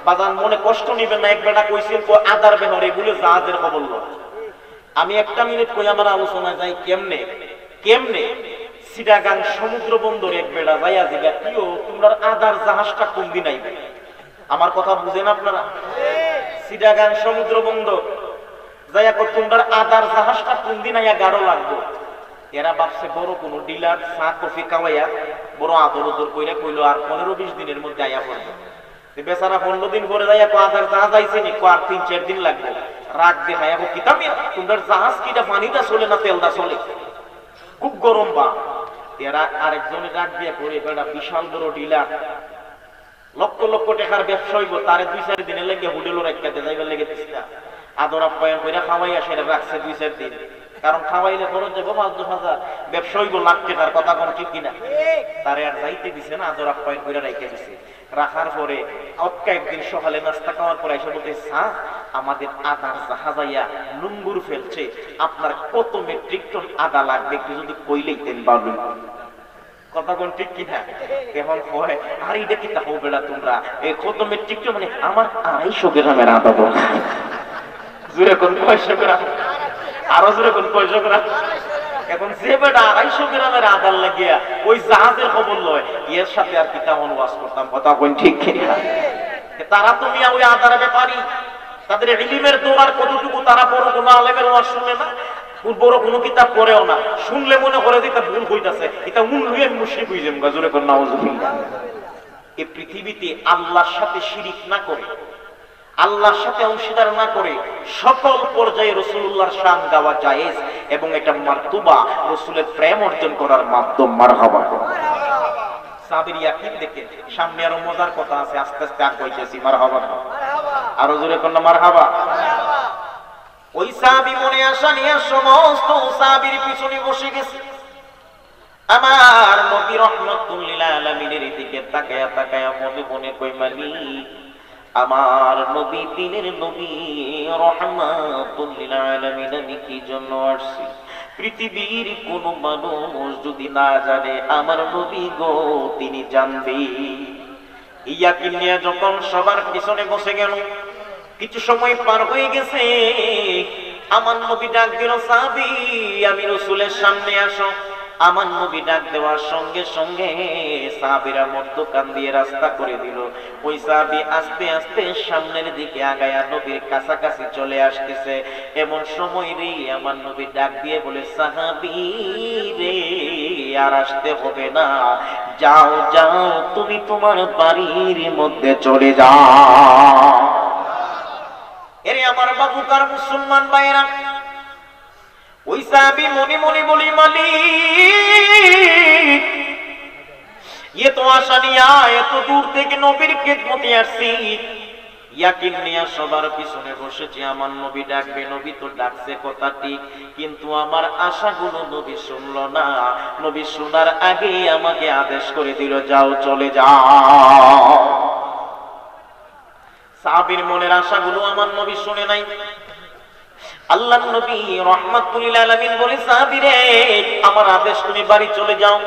বাজান মনে কষ্ট নিবেন না, এক বেটা কইছিল আদার বেহরে বলে জাহাজের খবর লো। আমি 1 মিনিট কই আমার আলোচনা যাই কেমনে কেমনে চিটাগাং সমুদ্র বন্দরে এক বেড়া যাইয়া জিগা কিও তোমরা আদার জাহাজটা কোন দিন আইবে? আমার কথা বুঝেন আপনারা? চিটাগাং সমুদ্র বন্দর যাইয়া কো তোমরা আদার জাহাজটা কোন দিন আইয়া গাড়ো লাগবো। এরা ভাবছে বড় কোনো ডিলার চা কফি খাওয়াইয়া বড় আদর উদর কইরা কইলো আর 15-20 দিনের মধ্যে আইয়া পড়বে। বেচারা 15 দিন পরে যাইয়া কো আদার জাহাজ আইছে নি? কো আর 3-4 দিন লাগবে। রাগ দেখাইয়া কো কিতামি তোমরা জাহাজ কিটা পানিটা চলে না তেলটা চলে? খুব গরম বা। এরা আরেকজনে ডাক দিয়ে পড়ে বেড়া বিশাল বড় ডিলার, লক্ষ লক্ষ টাকার ব্যবসা হইব, তারে 2-4 দিনে লেগে হোটেলও রাখতে যাইবার লেগে দিচ্ছা। আদর আপ্যায়ন করে খাওয়াইয়া সেটা রাখছে 2-4 দিন। কারণ খাওয়াইলে খরচ যাবো 5-10 হাজার, ব্যবসা হইব লাখ টাকার, কথা কোন ঠিক কিনা? তারে আর যাইতে দিছে না, আদর আপ্যায়ন করে রাখতে দিছে। রাখার পরে অক্কা একদিন সকালে নাস্তা খাওয়ার পরে এসে বলতে, স্যার আমাদের আদার জাহাজাইয়া নুঙ্গুর ফেলছে, আপনার কত মেট্রিক টন আদা লাগবে একটু যদি কইলেইতেন বাবু। কথা কোন ঠিক কিনা? এখন হয় আর এটা কি তা হবে না তোমরা এই কত মেট্রিক টন মানে আমার 250 গ্রামের আদা বল। জোরে কোন 500 গ্রাম, আরো জোরে কোন 500 গ্রাম। এখন যে বেটা 250 গ্রামের আদার লাগিয়া ওই জাহাজের খবর লয়, এর সাথে আর কিতা অনুবাদ করতাম। কথা কোন ঠিক কিনা? তারা তুমি ওই আদার ব্যাপারী, তাদের ইলমের দৌড়ার কতটুকু তারা বড় কোন আলেমের ওয়াজ শুনে না, বড় কোনো কিতাব পড়েও না, শুনলে মনে করে যে এটা ভুল হইতাছে, এটা মূল হইয়া মুশরিক হই যাম। গাজরে কোন নাউজুবিল্লাহ। এই পৃথিবীতে আল্লাহর সাথে শিরিক না করে, আল্লাহর সাথে অংশীদার না করে সকল পর্যায়ে রাসূলুল্লাহর শান গাওয়া জায়েজ এবং এটা মারতুবা, রাসূলের প্রেম অর্জন করার মাধ্যম। মারহাবা। সাবির ইয়াকিন দেখে সামনে আরো মজার কথা আছে, আস্তে আস্তে আগাইতেছি। মারহাবা, আরো জোরে কোন মারহাবা। ওই সাহাবী মনে আশা নিয়ে সমস্ত সাহাবীর পিছনে বসে গেছে। আমার নবী রাহমাতুল লিল আলামিনের দিকে তাকায়া তাকায়া মনে মনে কই, মালিক আমার নবী দিনের নবী রাহমাতুল লিল আলামিন, আমি কি জন্য আসছি? পৃথিবীর কোন মানুষ যদি না জানে আমার নবী গো তিনি জানবে। ইয়াকিন নিয়ে যখন সবার পিছনে বসে গেল, কিছু সময় পার হয়ে গেছে, আমার নবী ডাক দিল, সাহাবী আমি রাসূলের সামনে আসো। আমার নবী ডাক দেওয়ার সঙ্গে সঙ্গে সাহাবীরা মধ্যখান দিয়ে রাস্তা করে দিল। ওই সাহাবী আস্তে আস্তে সামনের দিকে আগায়া নবীর কাছাকাছি চলে আসতেছে। এমন সময় রে আমার নবী ডাক দিয়ে বলে, সাহাবী রে আর আসতে হবে না, যাও যাও তুমি তোমার বাড়ির মধ্যে চলে যাও। এরে আমার বাবুকার মুসলমান ভাইরা, ওই সাহাবী মনে মনে বলি, মালিক এ তো আশা নিয়া এত দূর থেকে নবীর খেদমতে আসছি, ইয়াকিন নিয়া সবার পিছনে বসেছি, আমার নবী ডাকবে, নবী তো ডাকছে কথা ঠিক, কিন্তু আমার আশাগুলো নবী শুনলো না। নবী শোনার আগে আমাকে আদেশ করে দিল, যাও চলে যাও। সাহাবীর মনের আশাগুলো আমার নবী শুনে নাই। আল্লাহর নবী রাহমাতুল লিল আলামিন বলে, সাহাবী রে আমার আদেশ, তুমি বাড়ি চলে যাও,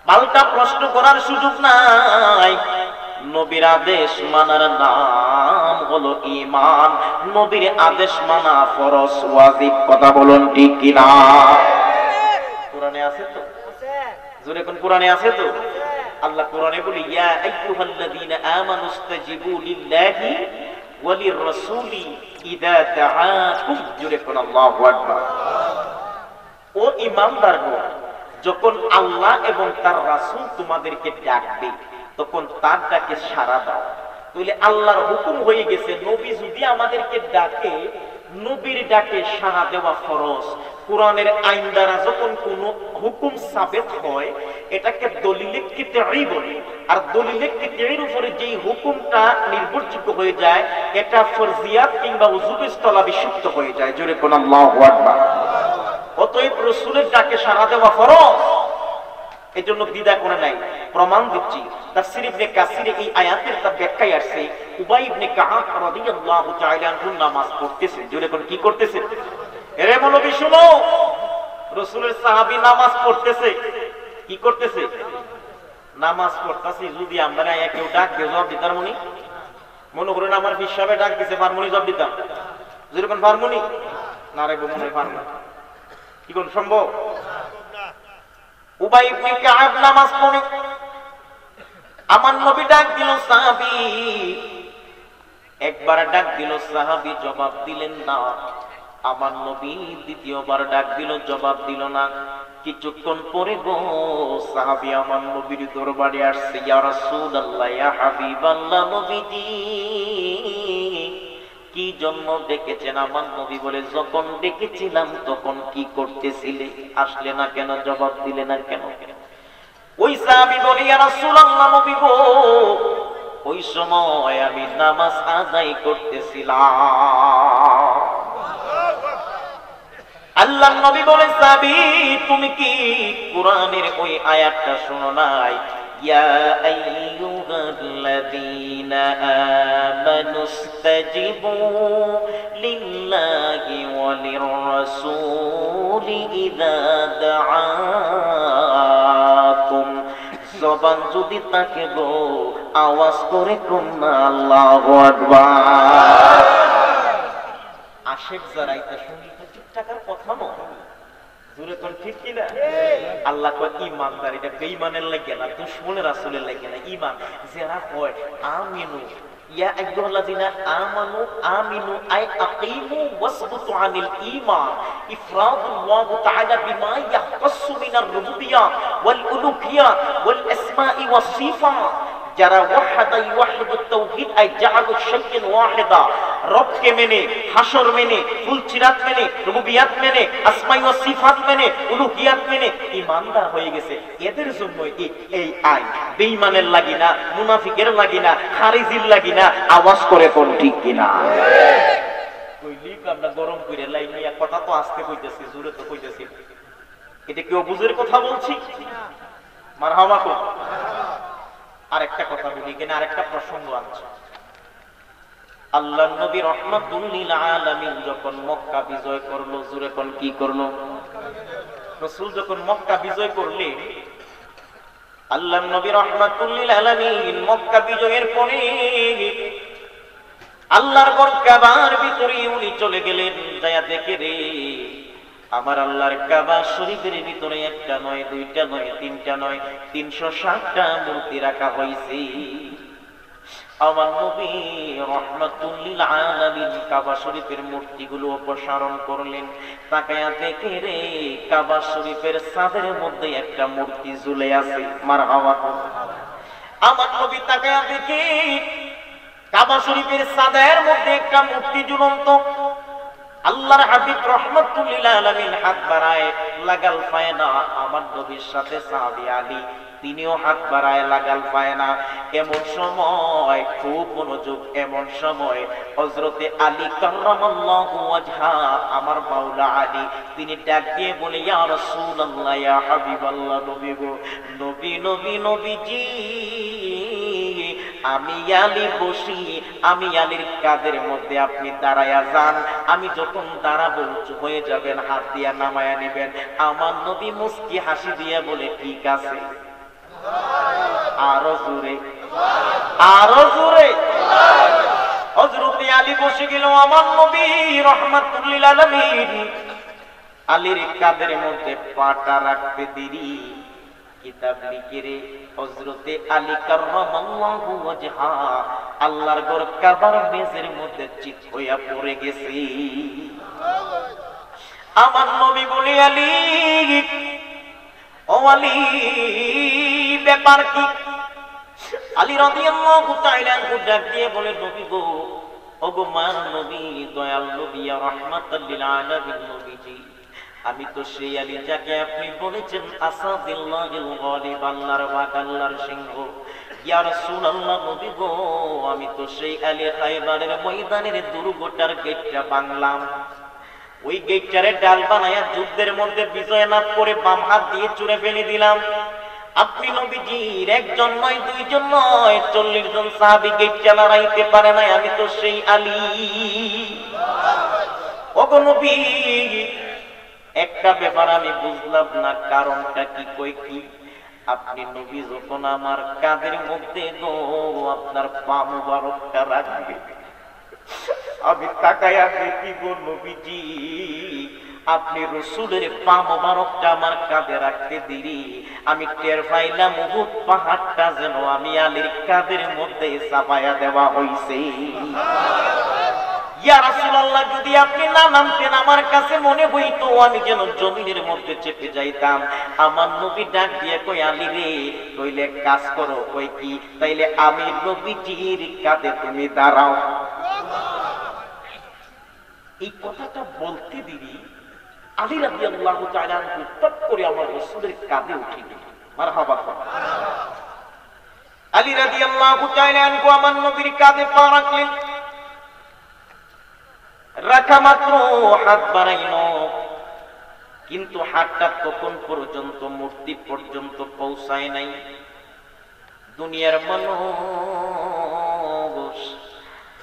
পাল্টা প্রশ্ন করার সুযোগ নাই। নবীর আদেশ মানার নাম হলো ঈমান। নবীর আদেশ মানা ফরজ ওয়াজিব। কথা বলুন ঠিক কিনা? কোরআনে আছে তো? জোরে কোন কোরআনে আছে তো? আল্লাহ কোরআনে বলি, ইয়া আইয়ুহাল্লাযীনা আমানুস্তাজিবু লিল্লাহি ওয়া লির-রাসূলি ইযা দাআকুম। জোরে কোন আল্লাহু আকবার। ও ঈমানদারগণ, যখন আল্লাহ এবং তার রাসূল তোমাদেরকে ডাকবে তখন তার ডাকে সাড়া দাও। তাহলে আল্লাহর হুকুম হয়ে গেছে, নবী যদি আমাদেরকে ডাকে, নবীর ডাকে সাড়া দেওয়া ফরজ। কোরআনের আইন দ্বারা যখন কোন হুকুম সাবেত হয় এটাকে দলিলে কিতাই বলে, আর দলিলে কিতাইয়ের উপরে যেই হুকুমটা নির্ভরযোগ্য হয়ে যায় এটা ফরজিয়াত কিংবা উজুব ইসতলাবি সিদ্ধ হয়ে যায়। জোরে কোন আল্লাহু আকবার। অতএব রাসূলের ডাকে সাড়া দেওয়া ফরজ, এজন্য দ্বিধা করে নাই। প্রমাণ দিচ্ছি, তাফসীর ইবনে কাসির এই আয়াতের তা ব্যাখ্যায় আসছে, উবাই ইবনে কাআব রাদিয়াল্লাহু তাআলা আনহু নামাজ পড়তেছে। জোরে কোন কি করতেছে? এরে মৌলবী শুনো, রাসূলের সাহাবী নামাজ পড়তেছে। কি করতেছে? নামাজ পড়তেছে। যদি আমরা কেউ ডাক দিয়ে জবাব দিতাম, মনে করেন আমার পীর সাহেব ডাক দিছে, ফারমুনি জবাব দিতাম। জোরে কোন ফারমুনি? না রে মনে ফারমুনি কি কোন সম্ভব? উবাই ইবনে কাব নামাজ পড়ে আমার নবী ডাক দিল সাহাবী, একবার ডাক দিল সাহাবী জবাব দিলেন না। আমার নবী দ্বিতীয়বার ডাক দিল, জবাব দিল না। কিছুক্ষণ পরে গো সাহাবী আমার নবীর দরবারে আসছে, ইয়া রাসূলুল্লাহ, ইয়া হাবিবাল্লাহ, নবীজি কি জন্য ডেকেছেন? আমার নবী বলে, যখন ডেকেছিলাম তখন কি করতেছিলে? আসলে না কেন? জবাব দিলে না কেন? ওই সাহাবী বলে, ইয়া রাসূলুল্লাহ, নবী গো ওই সময় আমি নামাজ আদায় করতেছিলাম। আল্লাহর নবী বলে, সাহাবী তুমি কি কোরআনের ওই আয়াতটা শোনো নাই? ইয়া আইয়ুহাল্লাযীনা আমানুস্তাজিবু লিল্লাহি ওয়া লির-রাসূলি ইযা দাআকুম। জবান যদি তাকে গো আওয়াজ করে কন্যা আল্লাহু আকবার। আশেক যারা এটা শুনি ঠিক টাকার কথা নয়, জোরে কোন ঠিক কিনা? আল্লাহ কয় ঈমানদার, এটা বেঈমানের লাগে না, দুশমনের রাসূলের লাগে না। ঈমান যারা হয় আমিনু ইয়া আইয়ুহাল্লাযীনা আমানু আমিনু আই আকিমু ওয়াসবুতু আনিল ঈমান ইফরাদুল্লাহ তাআলা বিমা ইয়াখতাসসু মিনার রুবুবিয়্যা ওয়াল উলুহিয়্যা ওয়াল আসমাই ওয়াস সিফাত। যারা ওয়াহদা ইউহিদুত তাওহীদ আই জাআলু শাইআন ওয়াহিদা, রবকে মেনে, হাসর মেনে, ফুলচিরাত মেনে, রুবুবিয়াত মেনে, আসমাই ওয়াস সিফাত মেনে, উলুহিয়াত মেনে ঈমানদার হয়ে গেছে। এদের জন্য এই আই বেঈমানের লাগি না, মুনাফিকের লাগি না, খারিজির লাগি না। আওয়াজ করে কোন ঠিক কিনা? কইলি আমরা গরম কইরা লাইনিয়া কথা তো আস্তে কইতেছি, জোরে তো কইতেছি। এটা কি অবুঝের কথা বলছি? মারহাবা কো। আরেকটা কথা বলি, এখানে আরেকটা প্রসঙ্গ আছে। আল্লাহর নবী রাহমাতুল লিল আলামিন যখন মক্কা বিজয় করলো, জোরে কোন কি করলো? রাসূল যখন মক্কা বিজয় করলেন, আল্লাহর নবী রাহমাতুল লিল আলামিন মক্কা বিজয়ের পরে আল্লাহর ঘর কাবার ভিতরে উনি চলে গেলেন। যায়া দেখে রে আমার আল্লাহর কাবা শরীফের ভিতরে একটা নয়, দুইটা নয়, তিনটা নয়, 360টা মূর্তি রাখা হয়েছে। আমার নবী রাহমাতুল লিল আলামিন কাবা শরীফের মূর্তিগুলো অপসারণ করলেন। তাকায়া দেখে রে কাবা শরীফের ছাদের মধ্যে একটা মূর্তি ঝুলে আছে। মারহাবা। আমার নবী তাকায়া দেখে কাবা শরীফের ছাদের মধ্যে একটা মূর্তি ঝুলন্ত। আল্লাহর হাবিব রাহমাতুল লিল আলামিন হাত বাড়ায়, লাগাল পায় না। আমার নবীর সাথে সাহাবী আলী, তিনিও হাত বাড়ায়, লাগাল পায় না। এমন সময় খুব মনোযোগ, এমন সময় হযরতে আলী কাররামাল্লাহু ওয়াজহা, আমার মাওলা আলী, তিনি ডাক দিয়ে বলে, ইয়া রাসূলুল্লাহ, ইয়া হাবিবাল্লাহ, নবী গো, নবী নবী নবীজি আমি আলী বসি, আমি আলীর কাদের মধ্যে আপনি দাঁড়ায়া যান। আমি যখন দাঁড়াবো হয়ে যাবেন, হাত দিয়া নামায়া নেবেন। আমার নবী মুস্কি হাসি দিয়া বলে, ঠিক আছে। আরো জোরে, আরো জোরে। হযরত আলী বসে গেল। আমার নবী রাহমাতুল লিল আলামিন আলীর কাদের মধ্যে পাটা রাখতে দেরি, কিতাব লিখে রে হযরতে আলী কাররামাল্লাহু ওয়াজহা আল্লাহর ঘর কাবার মেজের মধ্যে চিত হইয়া পড়ে গেছে। আমার নবী বলে, আলী, ও আলী, ব্যাপার কি? আলী রাদিয়াল্লাহু তাআলা আনহু ডাক দিয়ে বলে, নবী গো, ওগো মার নবী, দয়াল নবী, রাহমাতাল লিল আলামিন নবীজি, আমি তো সেই আলী যাকে আপনি বলেছেন আসাদুল্লাহিল গালিব, আল্লাহর বাগ, আল্লাহর সিংহ। ইয়া রাসূলুল্লাহ, নবী গো, আমি তো সেই আলী খায়বারের ময়দানের দুর্গটার গেটটা ভাঙলাম। ওই গেটটারে ডাল বানায়া যুদ্ধের মধ্যে বিজয় লাভ করে বাম হাত দিয়ে চুরে ফেলে দিলাম। আপনি নবীজির একজন নয়, দুইজন নয়, 40 জন সাহাবী গেটটা লড়াইতে পারে নাই। আমি তো সেই আলী। ওগো নবী, একটা ব্যাপার আমি বুঝলাম না, কারণটা কি? কই কি? আপনি নবী যখন আমার কাঁধের মধ্যে গো আপনার পা মুবারকটা রাখবে, আমি তাকায়া দেখি গো নবীজি আপনি রসুলের পা মোবারকটা আমার কাঁধে রাখতে দিলি, আমি টের পাইলাম উহুদ পাহাড়টা যেন আমি আলীর কাঁধের মধ্যে চাপায়া দেওয়া হইছে। ইয়া রাসূলুল্লাহ, যদি আপনি না নামতেন আমার কাছে মনে হইতো আমি যেন জমিনের মধ্যে চেপে যাইতাম। আমার নবী ডাক দিয়ে কই, আলী রে, কইলে কাজ করো। কই কি? তাইলে আমি নবীজির কাঁধে তুমি দাঁড়াও। এই কথাটা বলতে দিবি আলী রাদিয়াল্লাহু তাআলা আনহু টপ করে আমার রাসূলের কাঁধে উঠে গেলেন। মারহাবা। আলী রাদিয়াল্লাহু তাআলা আনহু আমার নবীর কাঁধে পা রাখলেন। রাখা মাত্র হাত বাড়াইল, কিন্তু হাতটা তখন পর্যন্ত মূর্তি পর্যন্ত পৌঁছায় নাই। দুনিয়ার মানুষ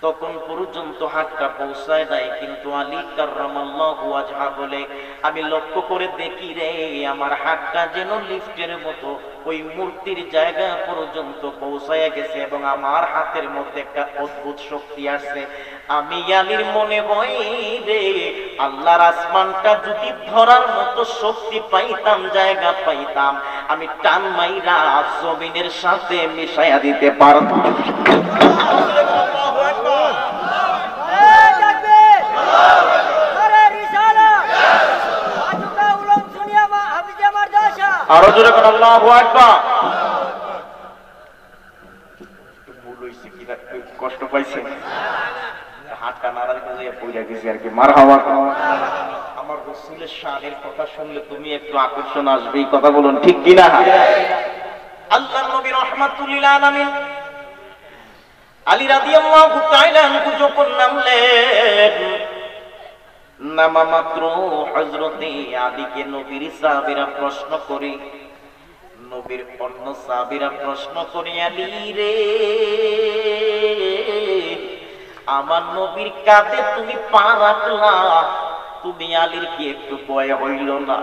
তখন পর্যন্ত হাতটা পৌঁছায় নাই, কিন্তু আলী কাররামাল্লাহু ওয়াজহা বলে, আমি লক্ষ্য করে দেখি রে, আমার হাতটা যেন লিফটের মতো ওই মূর্তির জায়গা পর্যন্ত পৌঁছায় গেছে এবং আমার হাতের মধ্যে একটা অদ্ভুত শক্তি আসছে। আমি আলীর মনে হয় রে, আল্লাহর আসমানটা যদি ধরার মতো শক্তি পাইতাম, জায়গা পাইতাম, আমি টান মাইরা জমিনের সাথে মিশাইয়া দিতে পারতাম। আরো জোরে কোন আল্লাহু আকবার। কষ্ট পাইছে, হাতটা নাড়া দিয়ে পড়ে গেছে আর কি। মারহাবা। আমার রাসূলের শানের কথা শুনলে তুমি একটু আকর্ষণ আসবে, এই কথা বলুন ঠিক কিনা? আল্লাহর নবী রাহমাতুল লিল আলামিন আলী রাদিয়াল্লাহু তাআলা আনহু যখন নামলেন, নামা মাত্র হযরতে আলীকে নবীর সাহাবীরা প্রশ্ন করে, নবীর অন্য সাহাবীরা প্রশ্ন করে, আলী রে, আমার নবীর কাঁধে তুমি পা রাখলা, তুমি আলীর কি একটু ভয় হইল না?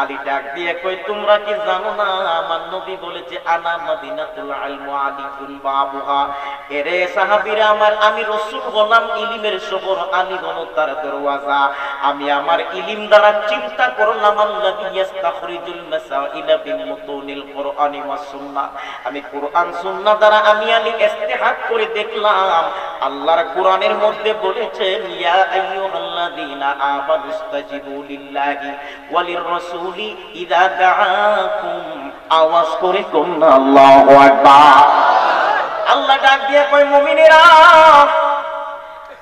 আলী ডাক দিয়ে কই, তোমরা কি জানো না আমার নবী বলেছে আনা মাদিনাতুল ইলম আলিকুল বাবুহা। এরে সাহাবীরা আমার, আমি রাসূল হলাম ইলমের শহর, আলী হলো তার দরওয়াজা। আমি আমার ইলম দ্বারা চিন্তা করলাম, আল্লাযী ইস্তাখরিজুল মাসাইলা বিল মুতুনিল কুরআনি ওয়াস সুন্নাহ। আমি কুরআন সুন্নাহ দ্বারা আমি আলী ইস্তিহাদ করে দেখলাম আল্লাহর কোরআনের মধ্যে বলেছেন, ইয়া আইয়ুহাল্লাযীনা আমানু ইস্তাজিবু লিল্লাহি ওয়ালির রাসূল ইযা দাআকুম। আওয়াজ করে কোন আল্লাহু আকবার। আল্লাহ ডাক দিয়ে কয়, মুমিনেরা,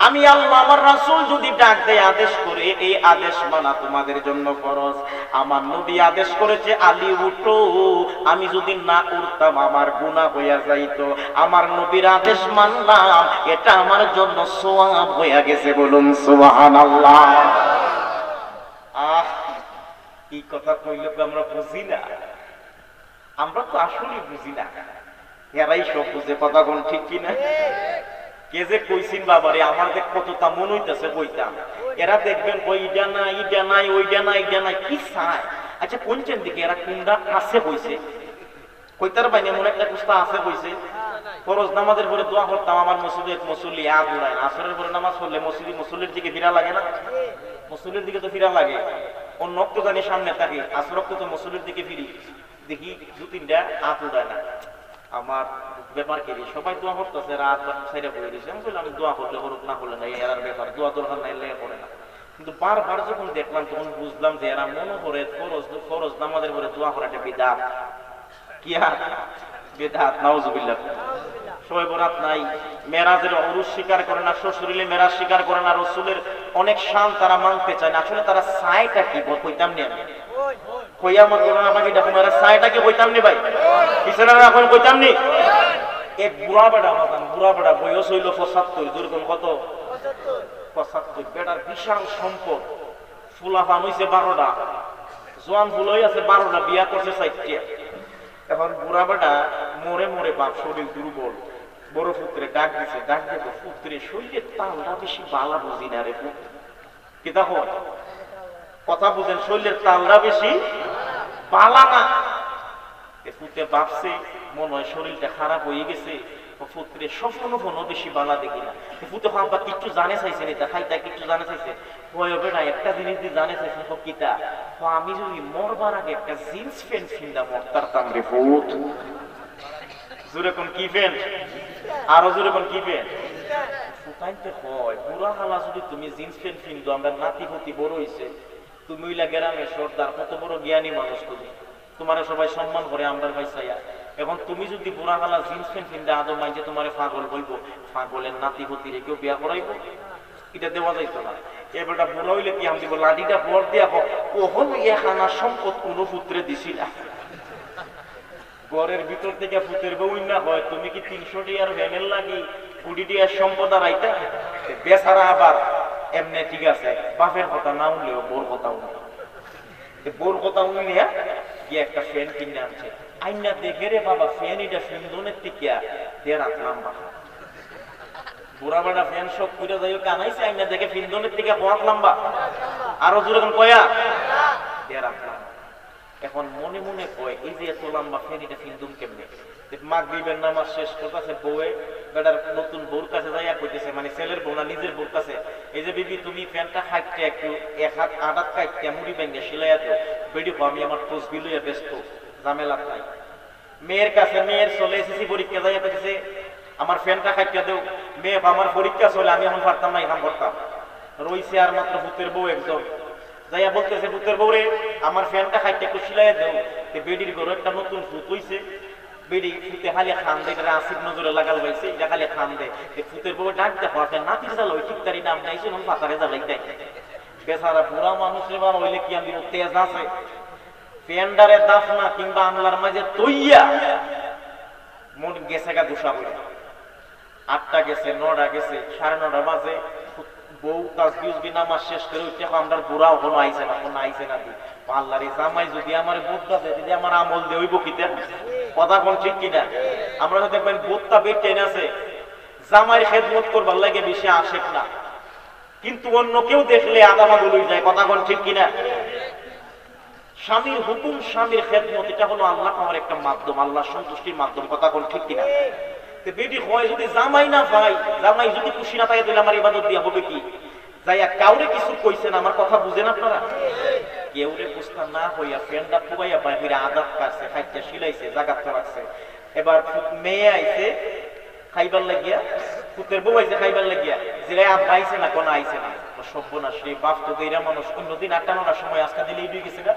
আমি আল্লাহ আমার রাসূল যদি ডাক দেয়, আদেশ করে, এই আদেশ মানা তোমাদের জন্য ফরজ। আমার নবী আদেশ করেছে, আলী উঠো, আমি যদি না উঠতাম আমার গুনাহ হইয়া যাইতো। আমার নবীর আদেশ মানলাম, এটা আমার জন্য সওয়াব হইয়া গেছে। বলুন সুবহানাল্লাহ। এই কথা কইলে তো আমরা বুঝি না, আমরা তো আসলে বুঝি না, এরাই সব বুঝে। কথা কোন ঠিক কিনা? কে যে কইছিন বাবারে, আমার যে কতটা মন হইতেছে কইতাম। এরা দেখবেন ওইটা নাই, ইটা নাই, ওইটা নাই, ইটা নাই, কি চায়? আচ্ছা কোনটার দিকে এরা কোনটা আছে কইছে? কইতার বাইনে মনে একটা কুস্তা আছে কইছে। ফরজ নামাজের পরে দোয়া করতাম, আমার মসজিদে মুসল্লি আগ উড়ায় না। আসরের পরে নামাজ পড়লে মুসল্লির দিকে ফিরা লাগে না? মুসল্লির দিকে তো ফিরা লাগে। অন্য রক্ত জানি সামনে থাকে, আসর রক্ত তো মুসল্লির দিকে ফিরি, দেখি দু তিনটা হাত উড়ায় না। আমার ব্যাপার কি, সবাই দোয়া করতেছে, রাত সাইডে পড়ে দিয়েছে। আমি বললাম, আমি দোয়া করলে করুক, না করলে না, এরার ব্যাপার, দোয়া দরকার নাই, লেগে পড়ে না। কিন্তু বারবার যখন দেখলাম তখন বুঝলাম যে এরা মনে করে ফরজ নামাজের পরে দোয়া করাটা বিদআত। কি বিদআত, নাউজুবিল্লাহ। শবে বরাত নাই, মেরাজের উরুস স্বীকার করে না, শ্বশুরিলে মেরাজ স্বীকার করে না, রাসূলের অনেক শান তারা মানতে চায় না। আসলে তারা চায়টা কি কইতাম নি আমি, কইয়া আমার গোনা আমাকে দেখো, এরা চায়টা কি কইতাম নি ভাই, পিছনে এখন কইতাম নি। এক বুড়া বেড়া, আমার বুড়া বেড়া, বয়স হইল ৭৫, যেরকম কত ৭৫, বেটার বিশাল সম্পদ, ফুলাফান হইছে ১২টা, জোয়ান ফুল হয়ে আছে ১২টা, বিয়া করছে ৪টা। এখন বুড়া বেটা মরে মরে, বাপ শরীর দুর্বল, বড় পুত্রে ডাক দিছে, ডাক দিয়ে পুত্রে শরীরের তালটা বেশি বালা বুঝি না রে পুত্র। কি দেখো কথা বুঝেন, শরীরের তালটা বেশি বালা না। পুত্রে ভাবছে মনে হয় শরীরটা খারাপ হয়ে গেছে, পুত্রে সফল ফোনও বেশি বালা দেখি না। পুতো আব্বা কিচ্ছু জানে চাইছে না, খাইতা কিচ্ছু জানে চাইছে, হয় বেটা একটা জিনিস দিয়ে জানে চাইছে কিতা, আমি যদি মরবার আগে একটা জিন্স প্যান্ট কিনতাম মরতাম রে ভূত। জোরে কোন কি প্যান্ট, আরো জোরে কোন কি প্যান্ট। ফুটাইতে হয় বুড়া হালা যদি তুমি জিন্স প্যান্ট কিনতো, আমরা নাতি পুতি বড় হইছে, তুমি ওইলা গ্রামের সর্দার, কত বড় জ্ঞানী মানুষ তুমি, তোমার সবাই সম্মান করে আমরা ভাই চাইয়া। এখন তুমি যদি বুড়া হালা জিন্স প্যান্ট কিনতে আদম মাইছে তোমার পাগল বলবো, পাগলের নাতি পুতি কেউ বিয়া করাইবো, এটা দেওয়া যাইতো না। এবারটা বুড়া হইলে কি আমি দিব লাঠিটা পর দিয়া কখনো এখানা সম্পদ কোনো পুত্রে দিছি না। ঘরের ভিতর থেকে পুতের বউ না হয়, তুমি কি 300 টিয়ার ভ্যানের লাগি 20 টিয়ার সম্পদ আর আইতা বেচারা। আবার এমনি ঠিক আছে, বাপের কথা না উনলেও বোর কথা উনি, বোর কথা উনি নিয়ে গিয়ে একটা ফ্যান কিনে আনছে। আইনা দেখে রে বাবা ফ্যান এটা সুন্দরের থেকে 1.5 হাত লম্বা। বুড়া বাড়া ফ্যান সব করে যাই কানাইছে, আইনা দেখে ফিন্দনের থেকে 1 হাত লম্বা, আরো জোরে কয়া 1.5 হাত লম্বা। এখন মনে মনে কয় এই যে এত লম্বা ফ্যান এটা ফিন্দুম কেমনে। মাগরিবের নামাজ শেষ করতেছে, বউয়ে বেটার নতুন বউর কাছে যাইয়া কইতেছে, মানে ছেলের বউ না নিজের বউর কাছে, এই যে বিবি তুমি ফ্যানটা খাইতে একটু 1 হাত 8 হাত কাইতে মুড়ি ভেঙে সিলাইয়া দাও, বেডি আমি আমার তসবি লইয়া ব্যস্ত, ঝামেলা নাই। মেয়ের কাছে, মেয়ের চলে এসেছি পরীক্ষা যাইয়া কইতেছে আমার ফ্যানটা খাইতে দেও, মেয়ে আমার পরীক্ষা চলে আমি এখন পারতাম না, এখন করতাম। রইছে আর মাত্র ভূতের বউ একজন, যাইয়া বলতেছে ভূতের বউ রে আমার ফ্যানটা খাইতে একটু সিলাইয়া দেও। বেডির ঘরে একটা নতুন ভূত হইছে, বেডি ফুতে খালি খান দেয়, এটা আসিফ নজরে লাগাল পাইছে, এটা খালি খান দেয়। ফুতের বউ ডাক দেখো আপনার নাতির জ্বালা ওই ঠিক তারি নাম নাইছে, পাতারে জ্বালাই দেয়। বেচারা বুড়া মানুষের বার হইলে কি আমি তেজ আছে, ফ্যান্ডারে দাফ না কিংবা আমলার মাঝে তৈয়া মন গেছে গা দুষা হইল। 8টা গেছে, 9টা গেছে, 9:30 বাজে বউ তাসবিহ নামাজ শেষ করে উঠে আমরা বুড়া কোনো আইছে না, কোনো আইছে না। আল্লাহর জামাই যদি আমার বুদ্ধা দেয়, যদি আমার আমল দিয়ে হইব কিতা, কথা কোন ঠিক কিনা। আমরা তো দেখবেন বুদ্ধা বেটে আছে, জামাইয়ের খেদমত করবার লাগে বেশি আশেক না, কিন্তু অন্য কেউ দেখলে আদামা বলই যায়, কথা কোন ঠিক কিনা। স্বামীর হুকুম, স্বামীর খেদমত, এটা হলো আল্লাহ আমার একটা মাধ্যম, আল্লাহ সন্তুষ্টির মাধ্যম, কথা কোন ঠিক কিনা। বেটি হয় যদি জামাই না পাই, জামাই যদি খুশি না পাই, তাহলে আমার ইবাদত দিয়া হবে কি। যাইয়া কাউরে কিছু কইছেন, আমার কথা বুঝেন আপনারা, কেউরে পুস্তা না হইয়া ফ্যানটা খুবাইয়া বাইরে আদাত কাটছে, খাইতে সিলাইছে, জাগাতে রাখছে। এবার মেয়ে আইছে খাইবার লাগিয়া, পুতের বউ আইছে খাইবার লাগিয়া, জিরাই আব্বা আইছে না, কোন আইছে না, সর্বনাশ রে বাপ তো দেইরা মানুষ, অন্যদিন 8টা-9টার সময় আজকে দিলেই দুই গেছে না,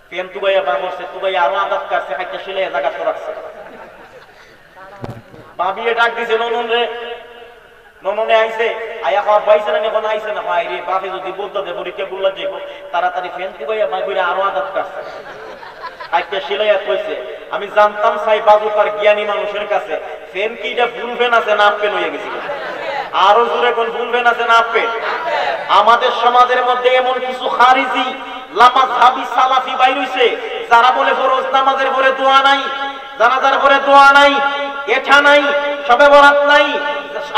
ফ্যান তুবাইয়া বা করছে, তুবাইয়া আরো আদাত কাটছে, খাইতে সিলাইয়া জাগাতে রাখছে। বাবিয়ে ডাক দিছে ননন রে, নননে আইছে, আয়া খাওয়া পাইছে না, এখন আইছে না, ভাই রে বাপে যদি বলতে দেব পরীক্ষা বললা যাইব, তাড়াতাড়ি ফ্যান তুবাইয়া বাইরে আরো আদাত কাটছে, খাইতে সিলাইয়া কইছে। আমি জানতাম সাই বাজুকার জ্ঞানী মানুষের কাছে ফ্যান কি এটা ফুল ফ্যান আছে না আপেন হয়ে গেছিল, আরো জোরে কোন ফুল ফ্যান আছে না আপেন। আমাদের সমাজের মধ্যে এমন কিছু খারিজি লামাযহাবি সালাফি বাইর হইছে, যারা বলে ফরজ নামাজের পরে দোয়া নাই, জানাজার পরে দোয়া নাই, এটা নাই, শবে বরাত নাই,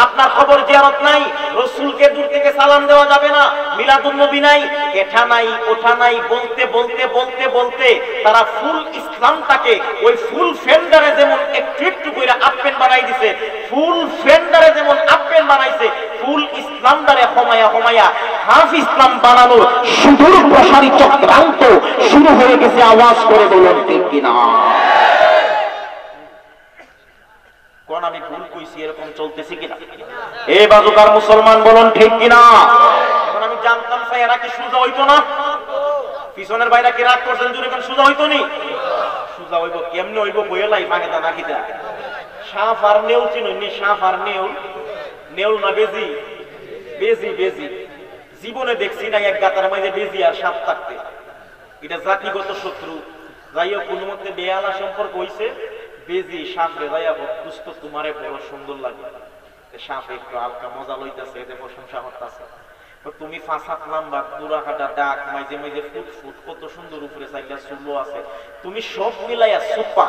আপনার খবর জিয়ারত নাই, রাসূলকে দূর থেকে সালাম দেওয়া যাবে না, মিলাদুন নবী নাই, এটা নাই, ওঠা নাই, বলতে বলতে বলতে বলতে তারা ফুল ইসলামটাকে ওই ফুল ফেন্ডারে যেমন একটু একটু করে আপেন বানাই দিছে, ফুল ফেন্ডারে যেমন আপেন বানাইছে, ফুল ইসলামটারে হমায়া হমায়া হাফ ইসলাম বানানোর সুদূর প্রসারী চক্রান্ত শুরু হয়ে গেছে। আওয়াজ করে বলুন ঠিক কিনা। কোন আমি ভুল কইছি, এরকম চলতেছি কিনা? এই বাজুকার মুসলমান বলুন ঠিক কিনা। এখন আমি জানতাম স্যার এরা কি সুজা হইতো না, পিছনের বাইরা কি রাগ করছেন, জুড়ে কোন সুজা হইতো নি, সুজা হইব কেমনে হইব বইলাই মাগে দা নাকি দা। সাপ আর নেউল চিনুনি, সাপ আর নেউল, নেউল না বেজি, বেজি বেজি জীবনে দেখছি না এক গাতার মাঝে বেজি আর সাপ থাকতে, এটা জাতিগত শত্রু। যাই হোক কোন মধ্যে বেয়ালা সম্পর্ক হইছে, বেজি সাপ রে যাইয়া দুস্থ তোমারে বড় সুন্দর লাগে, সাপ একটু হালকা মজা লইতেছে, এতে প্রশংসা করতেছে। তুমি 5 হাত লম্বা, পুরা কাটা ডাক, মাঝে মাঝে ফুট ফুট, কত সুন্দর উপরে চাইলা চুলো আছে, তুমি সব মিলাইয়া সুপা।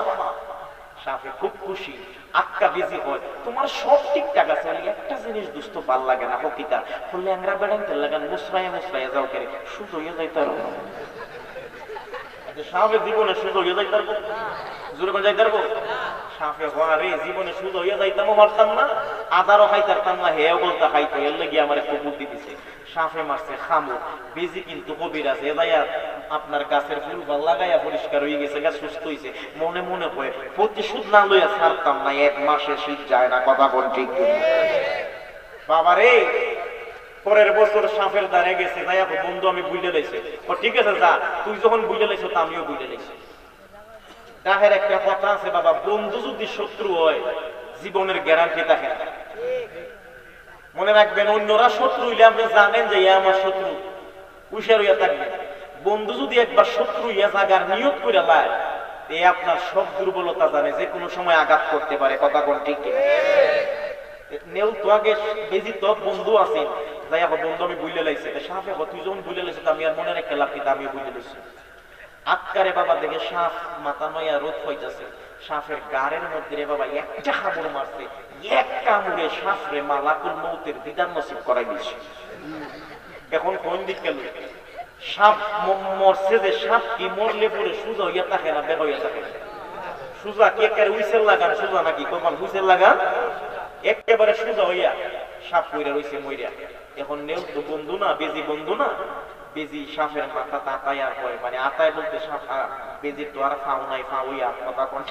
সাপে খুব খুশি, আক্কা বেজি হয়, তোমার সব ঠিকঠাক আছে, একটা জিনিস দুস্থ ভাল লাগে না, হকিতা বললে আংরা বেড়াইতে লাগান, মুসরাইয়া মুসরাইয়া যাও করে শুধু হয়ে যাইতে পারবো। সাপের জীবনে শুধু হয়ে যাইতে পারবো, জোরে কোন যাইতে পারবো। সাফে হওয়ারে জীবনে শুধু হইয়া যাইতাম মারতাম না, আদারও খাইতাম না, হেও বলতে খাইতো, এর লেগে আমার একটু বুদ্ধি দিছে। সাফে মারছে খামু, বেজি কিন্তু কবিরাজ, এদাইয়া আপনার গাছের ফুল ভাল লাগাইয়া পরিষ্কার হয়ে গেছে, গাছ সুস্থ হয়েছে। মনে মনে কয়ে প্রতিশোধ না লইয়া ছাড়তাম না, 1 মাসে শীত যায় না, কথা কোন ঠিক বাবারে। পরের বছর সাপের দ্বারে গেছে, যাই বন্ধু আমি বুঝে লাইছি। ঠিক আছে যা, তুই যখন বুঝে লাইছো তা আমিও বুঝে লাইছি। তাহের একটা কথা আছে বাবা, বন্ধু যদি শত্রু হয় জীবনের গ্যারান্টি থাকে না। মনে রাখবেন, অন্যরা শত্রু হইলে আপনি জানেন যে আমার শত্রু, হুঁশিয়ার হইয়া থাকবেন। বন্ধু যদি একবার শত্রু হইয়া জাগার নিয়ত করে লায়, এ আপনার সব দুর্বলতা জানে, যে কোনো সময় আঘাত করতে পারে, কথা কোন ঠিক নেও। তো আগে বেজি তো বন্ধু আছে, যাই বন্ধু আমি বুঝলে লাইছে, সাপে তুই যখন বুঝলে লাইছে আমি আর মনে রেখে লাভ কিন্তু আমিও বুঝলে লাইছি। আটকারে বাবা দেখে সাপ মাথা নয়া রোদ হইতেছে, সাপের গাড়ের মধ্যে রে বাবা একটা কামড় মারছে, এক কামড়ে সাপরে মালাকুল মৌতের দিদার নসিব করাই দিয়েছে। এখন কোন দিক গেল, সাপ মরছে যে, সাপ কি মরলে পরে সুজা হইয়া থাকে না বের হইয়া থাকে? সুজা কি একেবারে হুইসেল লাগান সুজা নাকি কখন হুইসেল লাগান? একেবারে সুজা হইয়া সাপ কইরা রইছে মইরা। এখন নেও তো বন্ধু না, বেজি বন্ধু না, বেজি সাপের মাথা আতায় আর হয়, মানে আতায় বলতে সাপ বেজি তো আর ফাও নাই, ফাউইয়া কথা কোন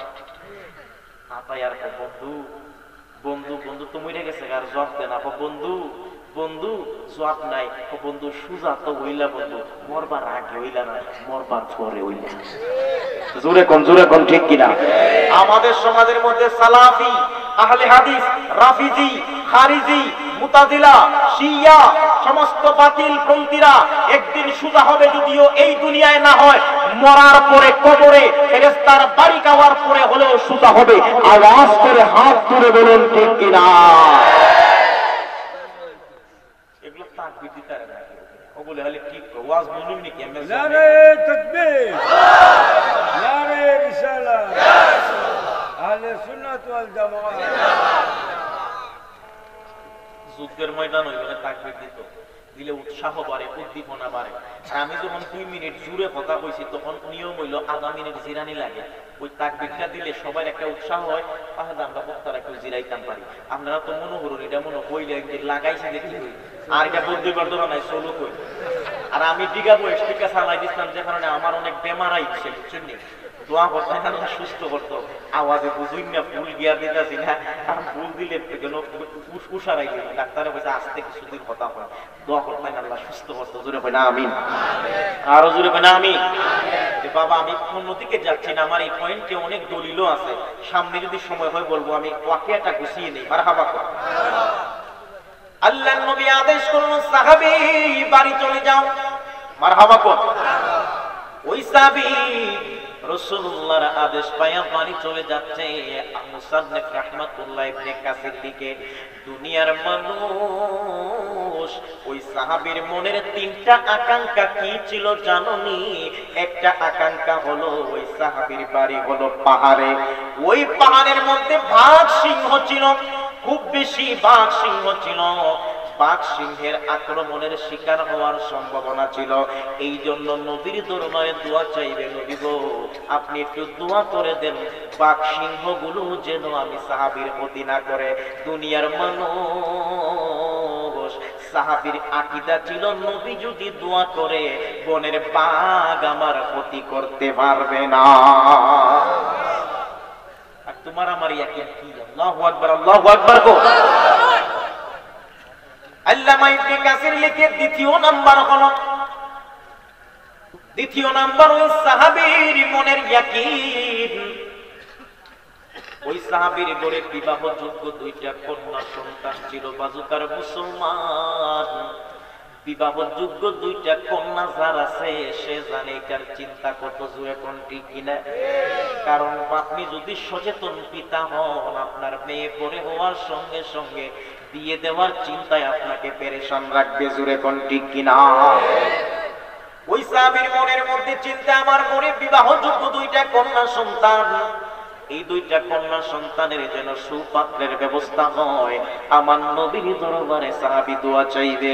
আতায় আর বন্ধু বন্ধু বন্ধু তো মরে গেছে, আর জব দেন আপা বন্ধু বন্ধু জব নাই, বন্ধু সুজা তো হইলা, বন্ধু মরবার আগে হইলা না, মরবার পরে হইলা। জোরে কোন ঠিক কিনা? আমাদের সমাজের মধ্যে সালাফি, আহলে হাদিস, রাফিজি, খারিজি, মুতাজিলা, শিয়া সমস্ত বাতিল পন্থীরা একদিন সুজা হবে, যদিও এই দুনিয়ায় না হয়, মরার পরে কবরে ফেরেশতার বাড়ি খাওয়ার পরে হলেও সুজা হবে। আওয়াজ করে হাত তুলে বলুন ঠিক কিনা? এগুলো তাকবীর দিতে পারে না, ও বলে হলে ঠিক ওয়াজ বলুন নাকি?
নারে তাকবীর, নারে রিসালাত, আহলে সুন্নাত ওয়াল জামাত।
যুদ্ধের ময়দান হইলে তাকবীর দিত, দিলে উৎসাহ বাড়ে, উদ্দীপনা বাড়ে। আর আমি যখন 2 মিনিট জুড়ে কথা কইছি, তখন নিয়ম হইল আধা মিনিট জিরানি লাগে। ওই তাকবীরটা দিলে সবার একটা উৎসাহ হয়, তাহলে আমরা বক্তারা একটু জিরাইতাম পারি। আপনারা তো মনে করুন এটা মনে হইলে একদিন লাগাইছে দেখি হই, আর এটা বলতে পারতো না, নাই চলো কই। আর আমি ডিগা বয়স টিকা চালাই দিচ্ছিলাম, যে কারণে আমার অনেক বেমার আইছে, বুঝছেন নি? দোয়া করতে না সুস্থ করতো, আওয়াজে বুঝুই না, ফুল গিয়া দিতেছি না, আর ফুল দিলে উষারাই দিল। ডাক্তারে বলছে আস্তে কিছুদিন কথা হয়, দোয়া করতে আল্লাহ সুস্থ করতো। জোরে হয় না আমিন? আরো জোরে হয় না আমিন? বাবা আমি অন্যদিকে যাচ্ছি না, আমার এই পয়েন্টে অনেক দলিলও আছে, সামনে যদি সময় হয় বলবো। আমি ওয়াকিয়াটা গুছিয়ে নেই। মারহাবা কর। আল্লাহর নবী আদেশ করলেন, সাহাবী বাড়ি চলে যাও। মারহাবা কর। ওই সাহাবী রাসূলুল্লাহর আদেশ পায়া বাড়ি চলে যাচ্ছে। মুসান্নিফ রাহমাতুল্লাহ ইবনে কাসির দিকে, দুনিয়ার মানুষ ওই সাহাবীর মনের 3টা আকাঙ্ক্ষা কি ছিল জানোনি? একটা আকাঙ্ক্ষা হলো ওই সাহাবীর বাড়ি হলো পাহাড়ে, ওই পাহাড়ের মধ্যে বাঘ সিংহ ছিল, খুব বেশি বাঘ সিংহ ছিল। বাঘ সিংহের আক্রমণের শিকার হওয়ার সম্ভাবনা ছিল। এই জন্য নবীর দরবারে দোয়া চাইবে, নবী গো আপনি একটু দোয়া করে দেন, বাঘ সিংহগুলো যেন আমি সাহাবীর ক্ষতি না করে। দুনিয়ার মানুষ সাহাবীর আকীদা ছিল, নবী যদি দোয়া করে বনের বাঘ আমার ক্ষতি করতে পারবে না। আর তোমার আমার ইয়াকিন কি? আল্লাহু আকবার, আল্লাহু আকবার গো। আল্লামা ইবনে কাসির লিখে দ্বিতীয় নাম্বার ওই সাহাবীর মনের ইয়াকিন। ওই সাহাবীর ঘরে বিবাহযোগ্য 2টা কন্যা সন্তান ছিল, বাজুকার মুসলমান। বিবাহযোগ্য 2টা কন্যা যার আছে সে জানে এটার চিন্তা কত জোরে কোন ঠিক কিনা। কারণ আপনি যদি সচেতন পিতা হন, আপনার মেয়ে পরে হওয়ার সঙ্গে সঙ্গে বিয়ে দেওয়ার চিন্তায় আপনাকে পেরেশান রাখবে। জোরে কোন ঠিক কিনা? ওই সাহাবীর মনের মধ্যে চিন্তা, আমার ঘরে বিবাহযোগ্য 2টা কন্যা সন্তান, এই 2টা কন্যা সন্তানের যেন সুপাত্রের ব্যবস্থা হয়। আমার নবীর দরবারে সাহাবী দোয়া চাইবে।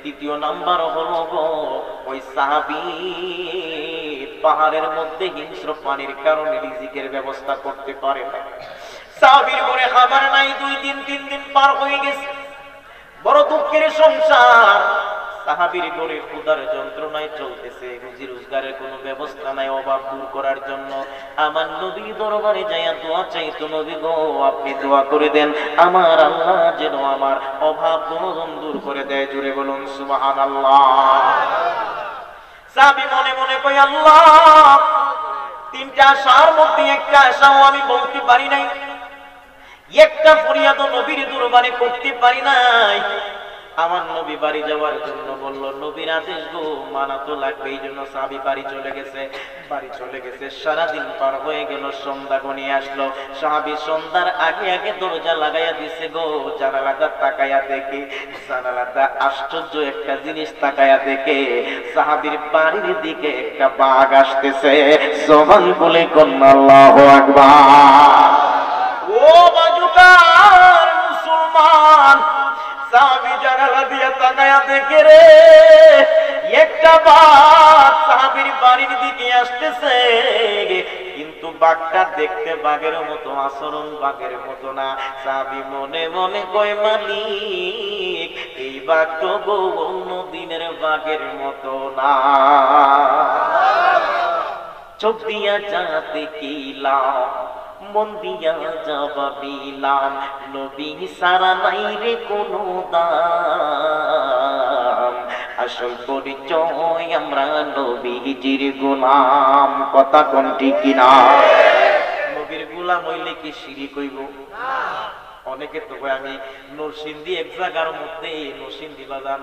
দ্বিতীয় নাম্বার হলো ওই সাহাবী পাহাড়ের মধ্যে হিংস্র পানির কারণে রিজিকের ব্যবস্থা করতে পারে না। সাহাবীর ঘরে খাবার নাই, 2 দিন 3 দিন পার হয়ে গেছে, বড় দুঃখের সংসার। সাহাবীর ঘরে ক্ষুধার যন্ত্রণায় চলতেছে, রুজি রোজগারের কোনো ব্যবস্থা নাই অভাব দূর করার জন্য। আমার নবী দরবারে যাইয়া দোয়া চাইতো, নবী গো আপনি দোয়া করে দেন আমার আল্লাহ যেন আমার অভাব গুণজন দূর করে দেয়। জোরে বলুন সুবহানাল্লাহ। সাহাবী মনে মনে কই আল্লাহ, 3টা আশার মধ্যে একটা আশাও আমি বলতে পারি নাই, একটা ফরিয়াদ নবীর দরবারে করতে পারি নাই। আমার নবী বাড়ি যাওয়ার জন্য বলল, নবীর আদেশ গো মানা তো লাগবে। এই জন্য সাহাবী বাড়ি চলে গেছে। সারাদিন পার হয়ে গেল, সন্ধ্যা ঘনিয়ে আসলো। সাহাবী সন্ধ্যার আগে আগে দরজা লাগাইয়া দিছে গো। জানালাটা তাকাইয়া দেখে, জানালাটা আশ্চর্য একটা জিনিস তাকাইয়া দেখে, সাহাবীর বাড়ির দিকে একটা বাঘ আসতেছে। সুবহান বলে কন্যা আল্লাহু আকবার। ও বাজুকার মুসলমান, সাহাবী জানালা দিয়া তাকায়া দেখে রে, একটা বাঘ সাহাবীর বাড়ির দিকে আসতেছে। কিন্তু বাঘটা দেখতে বাঘের মতো, আচরণ বাঘের মতো না। সাহাবী মনে মনে কয় মালিক, এই বাঘ তো গো অন্য দিনের বাঘের মতো না। চোখ দিয়া যা দেখিলাম, মন দিয়া জবাবিলাম, নবী সারা নাই রে কোনো দাম। আসল পরিচয় আমরা নবীজির গোলাম। কথা কোন ঠিক কিনা? নবীর গোলাম হইলে কি শিরিক হইব? অনেকে তো কয় আমি নরসিংদী এক জায়গার মধ্যে, নরসিংদী বাজার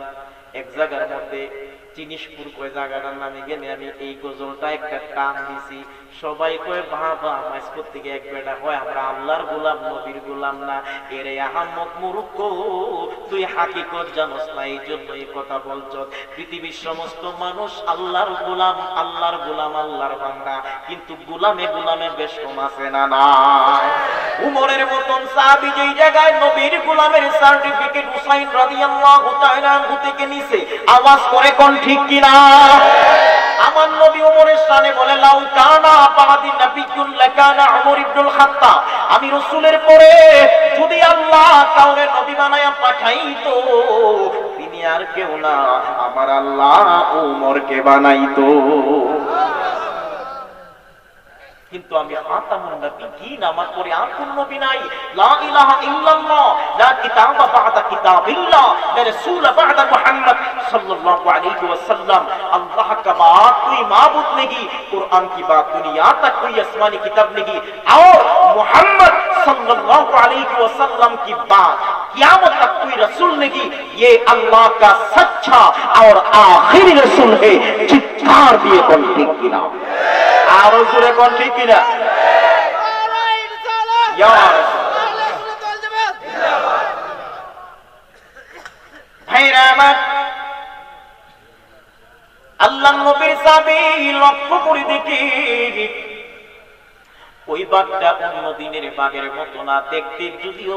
এক জায়গার মধ্যে জিনিসপুর কয় জায়গাটার নামে গেলে আমি এই গজলটা একটা টান দিছি। সবাই কয় বাবা মাইজপুর থেকে এক বেটা হয় আমরা আল্লাহর গোলাম নবীর গোলাম না। এরে আহমদ মুরুক্ষ, তুই হাকিকত জানোস না, এই জন্য এই কথা বলছ। পৃথিবীর সমস্ত মানুষ আল্লাহর গোলাম, আল্লাহর গোলাম, আল্লাহর বান্দা, কিন্তু গোলামে গোলামে বেশ কম আছে না না। উমরের মতন সাহাবী যেই জায়গায় নবীর গোলামের সার্টিফিকেট হুসাইন রাদিয়াল্লাহু তাআলা আনহু থেকে নিছে, আওয়াজ করে কোন ঠিক কিনা? আমার নবী ওমরের শানে বলে, লাউ কানা বাদি নাবিয়্যুন লাকানা উমর ইবনুল খাত্তাব। আমি রাসূলের পরে যদি আল্লাহ কাউরে নবী বানায়া পাঠাইতো, তিনি আর কেউ না, আমার আল্লাহ ওমরকে বানাইতো। কিন্তু আমি খাতামুন নবিয়্যিন, আমার পরে আর কোন নবী নাই। লা ইলাহা ইল্লাল্লাহ, লা কিতাবা বা'দা কিতাবিল্লাহ, লা রাসূল বা'দা মুহাম্মদ सल्लल्लाहु अलैहि वसल्लम। अल्लाह का बात कोई माबूद नहीं, कुरान की बात दुनिया तक कोई आसमानी किताब नहीं, और मुहम्मद सल्लल्लाहु अलैहि वसल्लम की बात क़यामत तक कोई रसूल नहीं। ये अल्लाह का सच्चा और आखिरी रसूल है। चित्कार दिए कौन ठीक किना? और जोरे कौन ठीक किना? या भाईरा আমার আল্লাহ নবীর সাহাবী লক্ষ্য করে দেখি, ওই বাঘটা অন্য দিনের বাঘের মতো না, দেখতে যদিও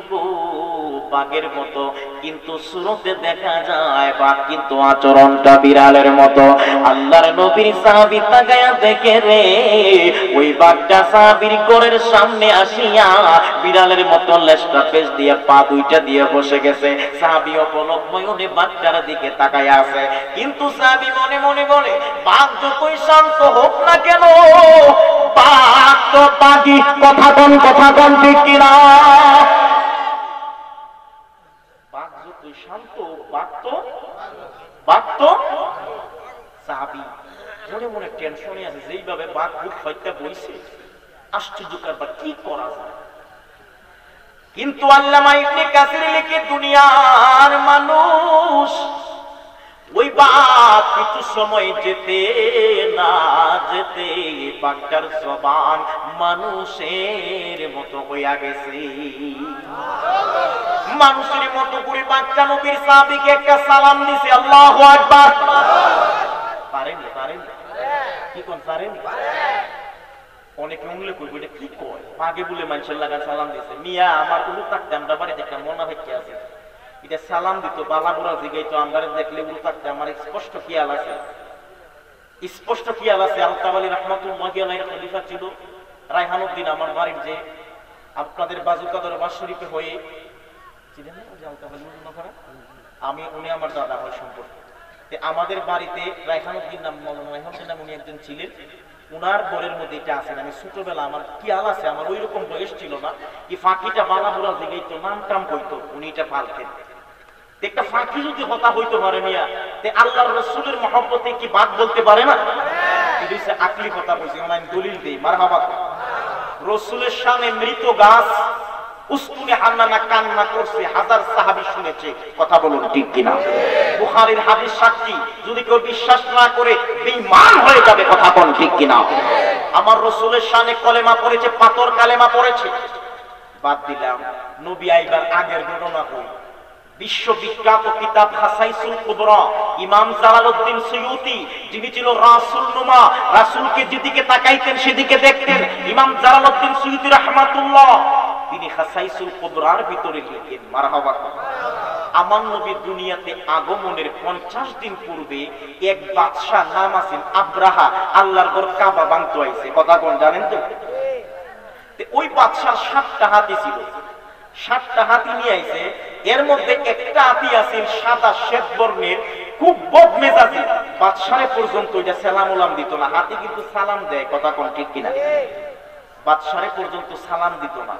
বাঘের মতো, কিন্তু সুরতে দেখা যায় বাঘ, কিন্তু আচরণটা বিড়ালের মতো। আল্লাহর নবীর সাহাবী তাকায়া দেখে রে, ওই বাঘটা সাহাবীর ঘরের সামনে আসিয়া বিড়ালের মতো লেজটা পেঁচ দিয়ে পা দুইটা দিয়ে বসে গেছে। সাহাবী অপলক নয়নে বাঘটার দিকে তাকায়া আছে, কিন্তু সাহাবী মনে মনে বলে, বাঘ যতই শান্ত হোক না কেন, বাঘ তো বাঘই। কথা কোন ঠিক কিনা? বাঘ যতই শান্ত, বাঘ তো। সাহাবী মনে মনে টেনশনে আছে, যেইভাবে বাঘ বুক ফাইটা বইছে, আশ্চর্যকর বা কি করা যায়। কিন্তু আল্লামা ইবনে কাসির লিখে, দুনিয়ার মানুষ ওই বাঘ কিছু সময় যেতে না যেতে বাঘটার জবান মানুষের মতো হইয়া গেছে। মানুষের মতো করে বাঘটা নবীর সাহাবীকে একটা সালাম দিছে। আল্লাহু আকবার। পারেন কি কোন পারেন? অনেকে উল্লেখ করবে, এটা কি কয়, বাঘে বলে মানুষের লাগা সালাম দিছে। মিয়া আমার উলু থাকতে আমরা বাড়িতে একটা মনা হইতে আছে, এটা সালাম দিত, বালা বুড়া জিগাইতো, আমরা দেখলে উলু থাকতে আমার স্পষ্ট খেয়াল আছে। আলতাফ আলী রাহমাতুল্লাহি আলাইহির খলিফা ছিল রায়হানুদ্দিন, আমার বাড়ির যে আপনাদের বাজুকা দরবার শরীফে হয়ে আমি উনি আমার দাদা হয় সম্পর্কে। আমাদের বাড়িতে রায়হানুদ্দিন নাম রায়হানুদ্দিন নাম উনি একজন ছিলেন, উনার বরের মধ্যে এটা আছেন। আমি ছোটবেলা আমার খেয়াল আছে, আমার ওই রকম বয়স ছিল না, কি ফাঁকিটা বালা বুড়া জেগেই তো নাম টাম হইতো, উনি এটা পালতেন। একটা ফাঁকি যদি হতা হইতো পারে মিয়া, তে আল্লাহর রাসূলের মহব্বতে কি বাদ বলতে পারে না? এটা হচ্ছে আকলি কথা বলছি, আমি দলিল দেই। মারহাবা। রাসূলের শানে মৃত গাছ উস্তুনে হান্নানা কান্না করছে, হাজার সাহাবী শুনেছে। কথা বলুন ঠিক কিনা? বুখারীর হাদিস সাক্ষী, যদি কেউ বিশ্বাস না করে বেঈমান হয়ে যাবে। কথা কোন ঠিক কিনা? আমার রাসূলের শানে কলেমা পড়েছে, পাথর কালেমা পড়েছে। বাদ দিলাম, নবী আইবার আগের ঘটনা কই। বিশ্ববিখ্যাত কিতাব হাসাইসুল কুবরা, ইমাম জালালউদ্দিন সুয়ুতি, যিনি ছিল রাসূল নুমা, রাসূলকে যেদিকে তাকাইতেন সেদিকে দেখতেন। ইমাম জালালউদ্দিন সুয়ুতি রাহমাতুল্লাহ, তিনি হাসাইসুল কুবরার ভিতরে লিখেন। মারহাবা। আমার নবী দুনিয়াতে আগমনের 50 দিন পূর্বে এক বাদশা নাম আছেন আব্রাহা, আল্লাহর ঘর কাবা ভাঙতে আইছে। কথা কোন জানেন তো? ওই বাদশার 7টা হাতি ছিল, 7টা হাতি নিয়ে আইছে। এর মধ্যে একটা হাতি আছিল সাদা শ্বেত বর্ণের, খুব বদমেজাজি। বাদশারে পর্যন্ত এটা সালাম উলাম দিত না। হাতি কিন্তু সালাম দেয়। কথা কোন ঠিক কিনা? বাদশারে পর্যন্ত সালাম দিত না।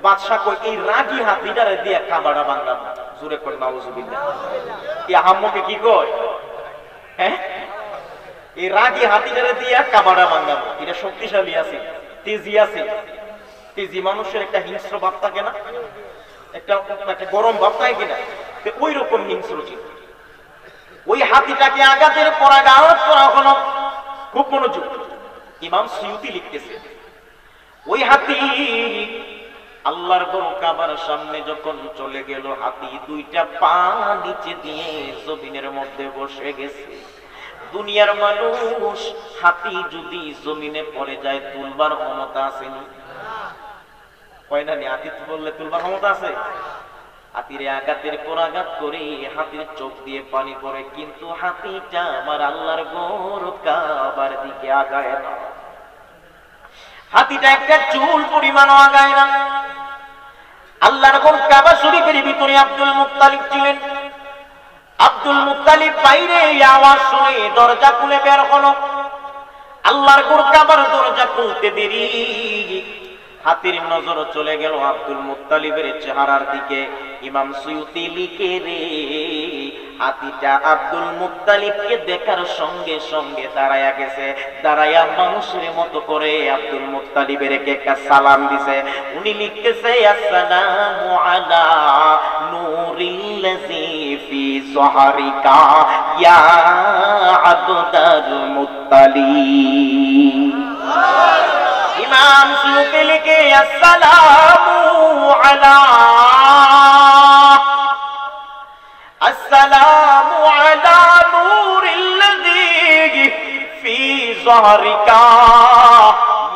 বাদশা কই এই রাগী হাতিটারে দিয়ে কাবাড়া বাংলা। জোরে কর নাউজুবিল্লাহ। এই আহাম্মকে কি কয়? হ্যাঁ, এই রাগী হাতিটারে দিয়ে কাবাড়া বাংলা। এটা শক্তিশালী আছে, তেজি আছে। তেজি মানুষের একটা হিংস্র ভাব থাকে না, একটা গরম ভাব থাকে কিনা? ওই রকম হিংস্র ছিল। ওই হাতিটাকে আঘাতের পর আঘাত করা হলো। খুব মনোযোগ। ইমাম সুয়ুতি লিখতেছে, ওই হাতি আল্লাহর ঘর কাবার সামনে যখন চলে গেল, হাতি 2টা পা নিচে দিয়ে জমিনের মধ্যে বসে গেছে। দুনিয়ার মানুষ হাতি যদি জমিনে পড়ে যায় তুলবার ক্ষমতা আছে না? কয় না, হাতি বললে তুলবার ক্ষমতা আছে? হাতির আঘাতের পর আঘাত করে হাতির চোখ দিয়ে পানি পড়ে, কিন্তু হাতিটা আমার আল্লাহর ঘর কাবার দিকে আগায় না। হাতিটা একটা চুল পরিমাণও আগায় না। আল্লাহর ঘর কাবা শরীফের ভিতরে আব্দুল মুত্তালিব ছিলেন। আব্দুল মুত্তালিব বাইরে আওয়াজ শুনে দরজা খুলে বের হলো। আল্লাহর ঘর কাবার দরজা খুলতে দেরি, হাতির নজর চলে গেল আব্দুল মুত্তালিবের চেহারার দিকে। ইমাম সুয়ুতি লিখে রে, হাতিটা আব্দুল মুত্তালিবকে দেখার সঙ্গে সঙ্গে দাঁড়ায়া গেছে। দাঁড়ায়া মানুষের মতো করে আব্দুল মুত্তালিবের একটা সালাম দিছে। উনি লিখতেছে, আসসালামু আলা নূরিল্লাযী ফি যহরিকা ইয়া আবদাল মুত্তালিব। ইমাম সুয়ুতি লিখে, আসসালামু আলা নূরিল্লাযী ফি যহরিকা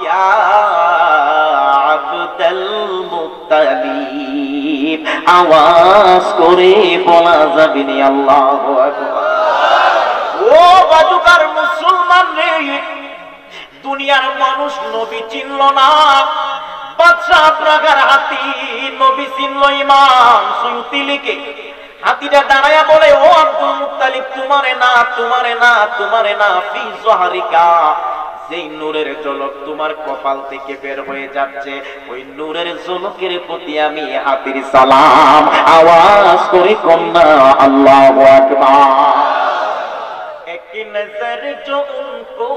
ইয়া আবদাল মুত্তালিব। আওয়াজ করে বলা যাবে না আল্লাহু আকবার। ও বাজুকার মুসলমান রে, দুনিয়ার মানুষ নবী চিনল না, বাদশা আপনার হাতি নবী চিনল। ইমাম সুয়ুতি লিখে, হাতিটা দাঁড়ায়া বলে, ও আব্দুল মুত্তালিব, তোমারে না, তোমারে না, তোমারে না, ফি যহরিকা, যেই নূরের ঝলক তোমার কপাল থেকে বের হয়ে যাচ্ছে, ওই নূরের ঝলকের প্রতি আমি হাতির সালাম। আওয়াজ করে কন্যা আল্লাহু আকবার। এক নজর जो उनको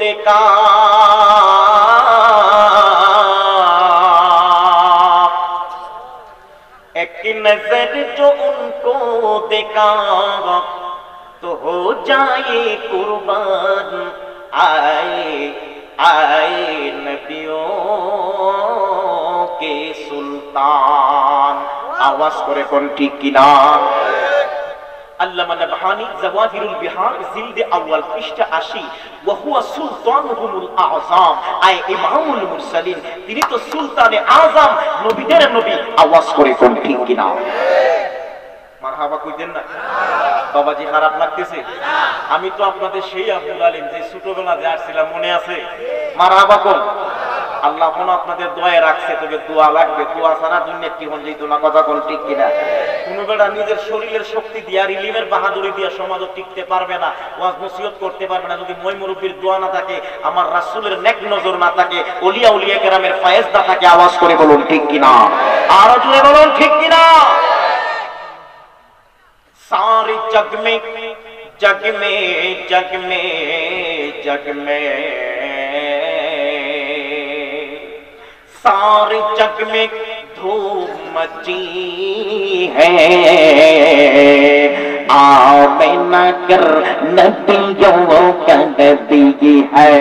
देखा, एक नजर जो उनको देखा तो हो जाए कुर्बान, आए आए नबियों के सुल्तान। आवाज करे कोन ठीक किना? আল্লামা নবহানী জাওয়াহিরুল বিহার জিলদে আউয়াল পৃষ্ঠা 80, ওয়া হুয়া সুলতানুহুমুল আযম, আয় ইমামুল মুরসালিন, তিনি তো সুলতানে আযম, নবীদের নবী। আওয়াজ করে কোন ঠিক কিনা? মারহাবা কইতেন না? বাবাজি খারাপ লাগতেছে? আমি তো আপনাদের সেই আব্দুল আলিম যে ছোটবেলা যে আসছিলাম, মনে আছে? মারহাবা কোন? আল্লাহ কোন আপনাদের দোয়ায় রাখছে, তবে দোয়া লাগবে, দোয়া ছাড়া দুনিয়া কি হন যেত না, কথা কোন ঠিক কিনা? কোন বেটা নিজের শরীরের শক্তি দিয়া ইলিমের বাহাদুরি দিয়া সমাজও টিকতে পারবে না, ওয়াজ নসিহত করতে পারবে না, যদি মই মুরব্বির দোয়া না থাকে, আমার রাসূলের নেক নজর না থাকে, ওলিয়া উলিয়া কেরামের ফায়েজ না থাকে। আওয়াজ করে বলুন ঠিক কিনা, আরো জোরে বলুন ঠিক কিনা। सारी जग में जग में जग में जग में सारे जग में धूम मची है, आमिना कर नबियों का नबी है,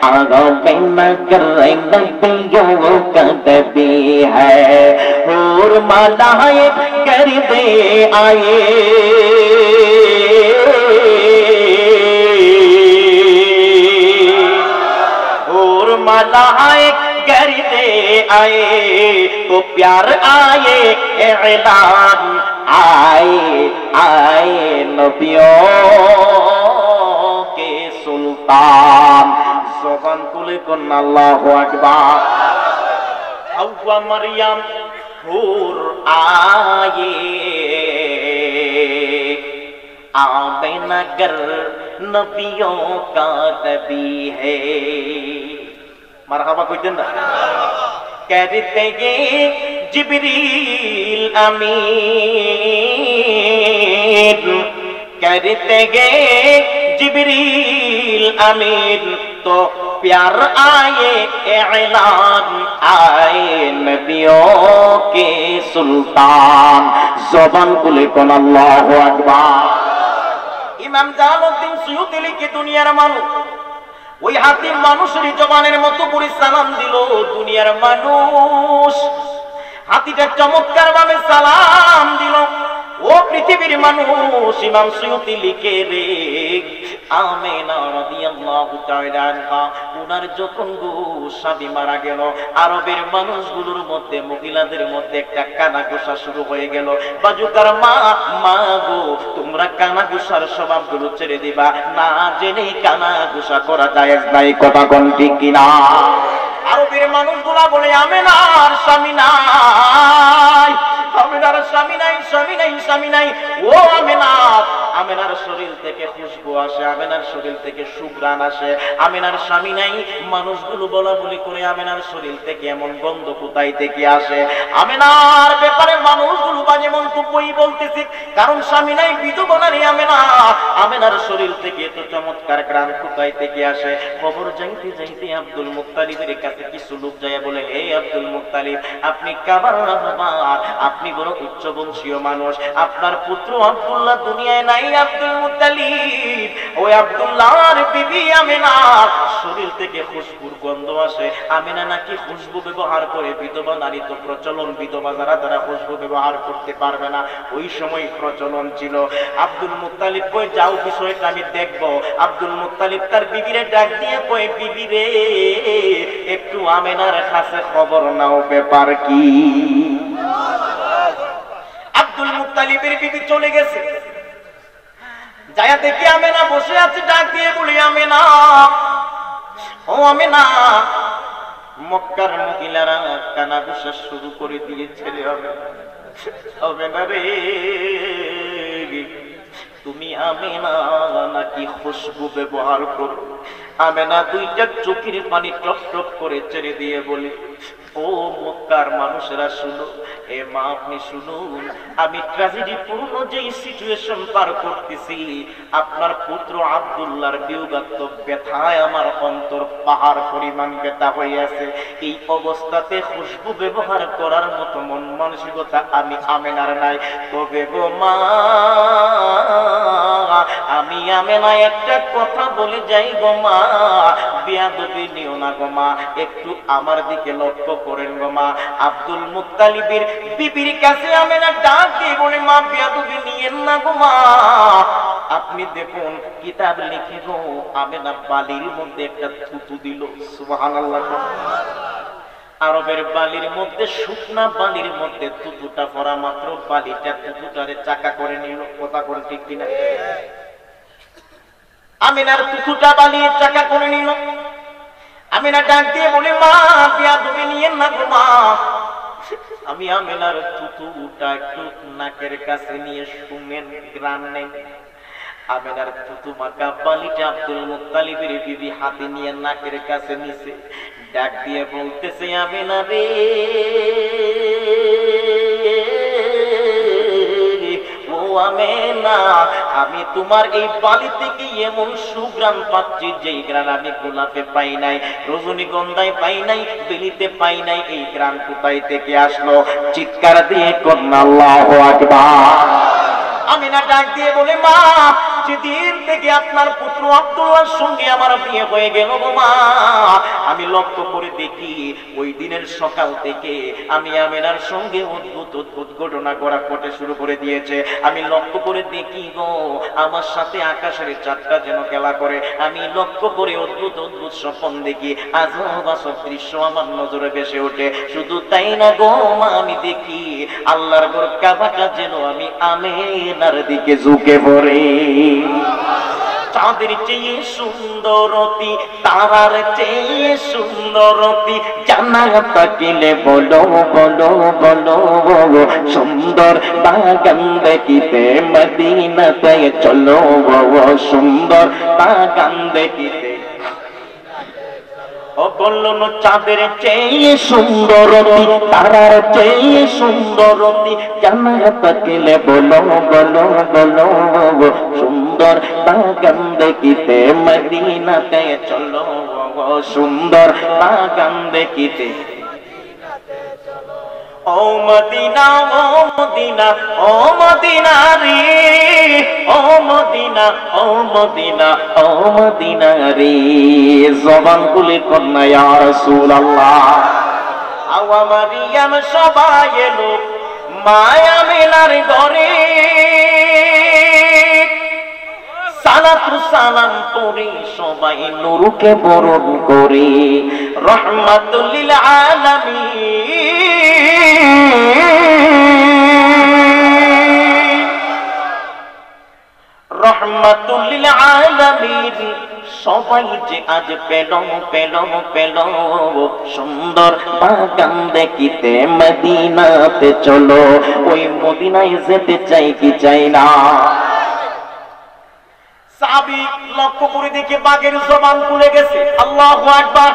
आमिना कर नबियों का नबी है, और मलाए कर दे आए और मलाए कर दे आए, तो प्यार आए ऐलान आए, आए नबियों के सुल्तान। ज़बान तुले कुन अल्लाहु अकबर। हव्वा मरियम हूर आए, आमिना कर नबियों का नबी है। मरहबा कहते ना, कहते ये जिब्रील अमीन, कहते ये जिब्रील अमीन, तो प्यार आए ऐलान आए नबियों के सुल्तान। ज़बान खुले कोन अल्लाहु अकबर। इमाम জালালউদ্দিন সুয়ুতী লিখে দুনিয়ার মানুষ ওই হাতিম মানুষের জবানের মতো করে সালাম দিল। দুনিয়ার মানুষ হাতিটা চমৎকার ভাবে সালাম দিল। ও পৃথিবীর মানুষ, ইমাম সুয়ুতী লিখে রে, আমিনা রাদিয়াল্লাহু তাআলা আনহা উনার যখন গো স্বামী মারা গেল, আরবের মানুষগুলোর মধ্যে, মহিলাদের মধ্যে একটা কানাঘুষা শুরু হয়ে গেল। বাজুকার মা, মা গো তোমরা কানাঘুষার স্বভাবগুলো ছেড়ে দিবা, না জেনেই কানাঘুষা করা জায়েজ নাই, কথা কোন ঠিক কিনা? আরবের মানুষগুলা বলে আমিনার স্বামী নাই, আমিনার স্বামী নাই, স্বামী নাই, স্বামী নাই। ও আমিনা, আমিনার শরীর থেকে খুশবু আসে, আমিনার শরীর থেকে সুঘ্রাণ আসে, আমিনার স্বামী নাই। মানুষগুলো বলা বলি করে আমিনার শরীর থেকে এমন গন্ধ কোথায় থেকে আসে? আমিনার ব্যাপারে মানুষগুলো বাজে মন্তব্যই বলতেছে, কারণ স্বামী নাই, বিধবা নারী আমিনা, আমিনার শরীর থেকে এত চমৎকার ঘ্রাণ কোথায় থেকে আসে? খবর যাইতে যাইতে আব্দুল মুত্তালিবের কাছে কিছু লোক যায় বলে, হে আব্দুল মুত্তালিব, আপনি কাবার রাহবার, আপনি বড় উচ্চ বংশীয় মানুষ, আপনার পুত্র আব্দুল্লাহ দুনিয়ায় নাই। আব্দুল মুত্তালিব, ওই আব্দুল্লাহর বিবি আমিনার শরীর থেকে খুশবুর গন্ধ আসে। আমিনা নাকি খুশবু ব্যবহার করে, বিধবা নারী তো প্রচলন, বিধবা যারা তারা খুশবু ব্যবহার করতে পারবে না, ওই সময় প্রচলন ছিল। আব্দুল মুত্তালিব কই, যাও বিষয়টা আমি দেখব। আব্দুল মুত্তালিব তার বিবিরে ডাক দিয়ে কয়, বিবি রে, একটু আমিনার কাছে খবর নাও, ব্যাপার কি? আব্দুল মুত্তালিবের বিবি চলে গেছে, যায়া দেখি আমিনা বসে আছে, ডাক দিয়ে বলি, আমিনা, ও আমিনা, মক্কার মহিলারা কানাঘুষা শুরু করে দিয়েছে রে আমিনা রে, তুমি আমিনা নাকি খুশবু ব্যবহার করো? আমিনা দুইটা চোখের পানি টপ টপ করে ছেড়ে দিয়ে বলে, ও মক্কার মানুষেরা শুনো, এ মা আপনি শুনুন, আমি ট্র্যাজেডি পূর্ণ যে সিচুয়েশন পার করতেছি, আপনার পুত্র আব্দুল্লাহর বিয়োগাত্ম ব্যথায় আমার অন্তর পাহাড় পরিমাণ ব্যথা হয়ে আছে। এই অবস্থাতে খুশবু ব্যবহার করার মতো মন মানসিকতা আমি আমিনার নাই। তবে গো মা, আমি আমিনা একটা কথা বলে যাই গো মা, বেয়াদবি নিও না গো মা, একটু আমার দিকে লক্ষ্য করেন গো মা। আব্দুল মুত্তালিবের বিবির কাছে আমিনা ডাক দিয়ে বলে, মা বেয়াদবি নিয়েন না গো মা, আপনি দেখুন কিতাব লিখে গো, আমিনা বালির মধ্যে একটা থুতু দিল। সুবহানাল্লাহ। আরবের বালির মধ্যে, শুকনা বালির মধ্যে থুতুটা পড়া মাত্র বালিটা থুতুটারে চাকা করে নিল, কথা কোন ঠিক কিনা? আমিনার থুতুটা বালিয়ে চাকা করে নিল। আমিনা ডাক দিয়ে বলে, মা বিয়াদবি নিয়েন না গো মা। আমি আমিনার থুতুটা একটু নাকের কাছে নিয়ে শুনেন, গ্রান নেন। আমিনার থুতু মাকা বালিটা আব্দুল মুত্তালিবের বিবি হাতে নিয়ে নাকের কাছে নিছে, ডাক দিয়ে বলতেছে, আমিনা রে ও আমিনা, আমি তোমার এই বালি থেকে এমন সুগ্রাণ পাচ্ছি যেই গ্রাণ আমি গোলাপে পাই নাই, রজনীগন্ধায় পাই নাই, বেলিতে পাই নাই। এই গ্রাণ কোথায় থেকে আসলো? চিৎকার দিয়ে কন্যা আল্লাহু আকবার। আমিনা ডাক দিয়ে বলে, মা যেদিন থেকে আপনার পুত্র আব্দুল্লাহর সঙ্গে আমার বিয়ে হয়ে গেল গো মা, আমি লক্ষ্য করে দেখি ওই দিনের সকাল থেকে আমি আমিনার সঙ্গে অদ্ভুত অদ্ভুত ঘটনা ঘটে শুরু করে দিয়েছে। আমি লক্ষ্য করে দেখি গো আমার সাথে আকাশের চাঁদটা যেন খেলা করে, আমি লক্ষ্য করে অদ্ভুত অদ্ভুত স্বপ্ন দেখি, আজব আজব দৃশ্য আমার নজরে ভেসে ওঠে। শুধু তাই না গো মা, আমি দেখি আল্লাহর ঘর কাবাটা যেন আমি আমিনার দিকে ঝুঁকে পড়ে। চাঁদের চেয়ে সুন্দরতি, তারার চেয়ে সুন্দরতি, জানা থাকিলে বলো বলো বলো, সুন্দর বাগান দেখিতে মদিনাতে চলো, সুন্দর বাগান দেখিতে। ও বললো না, চাঁদের চেয়ে সুন্দরতি, তারার চেয়ে সুন্দরতি, জানা থাকিলে বলো বলো বলো, সুন্দর বাগান দেখিতে মদিনাতে চলো, সুন্দর বাগান দেখিতে। ও Medina oh Medina oh Medina রে, ও Medina oh Medina oh Medina রে, জবান খুলে কন্যা ইয়া রাসূলুল্লাহ। আওয়া মারিয়াম সবাই এলো মায়া মিনার ঘরে, সালাতু সালাম পড়ে সবাই নূরকে বরণ করে, রহমাতুল লিল আলামিন, রহমাতুল লিল আলামিন। সবাই যে আজ পেল পেল পেল সুন্দর বাগান দেখিতে মদিনাতে চলো। ওই মদিনায় যেতে চাই কি চাই না? সাহাবী লক্ষ্য করে দেখে বাঘের জবান খুলে গেছে। আল্লাহু আকবার।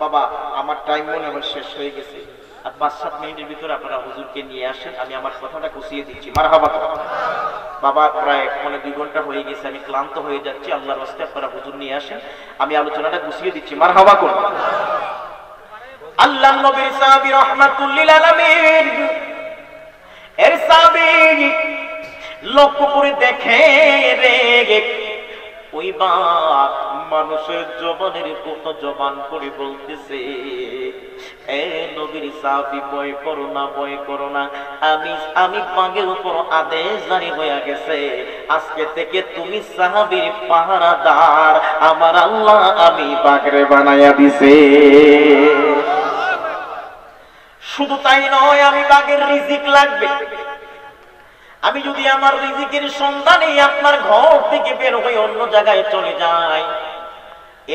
বাবা আমার টাইম মনে হয় শেষ হয়ে গেছে, আর 5-7 মিনিটের ভিতরে আপনারা হুজুরকে নিয়ে আসেন, আমি আমার কথাটা গুছিয়ে দিচ্ছি। মারহাবা। বাবা প্রায় 1.5-2 ঘন্টা হয়ে গেছে, আমি ক্লান্ত হয়ে যাচ্ছি, আল্লাহর রাস্তে আপনারা হুজুর নিয়ে আসেন, আমি আলোচনাটা গুছিয়ে দিচ্ছি। মারহাবা করুন। আল্লাহর নবী সাহাবী রাহমাতুল লিল আলামিন এর সাহাবী লক্ষ্য করে দেখে রে, ওই বাঘ মানুষের জবানের কত জবান করে বলতেছে, এ নবীর সাহাবী ভয় করো না, ভয় করো না, আমি বাঘের উপর আদেশ জারি হয়ে গেছে, আজকে থেকে তুমি সাহাবীর পাহারাদার, আমার আল্লাহ আমি বাঘরে বানায়া দিছে। শুধু তাই নয়, আমি বাঘের রিজিক লাগবে, আমি যদি আমার রিজিকের সন্ধানে আপনার ঘর থেকে বের হয়ে অন্য জায়গায় চলে যাই,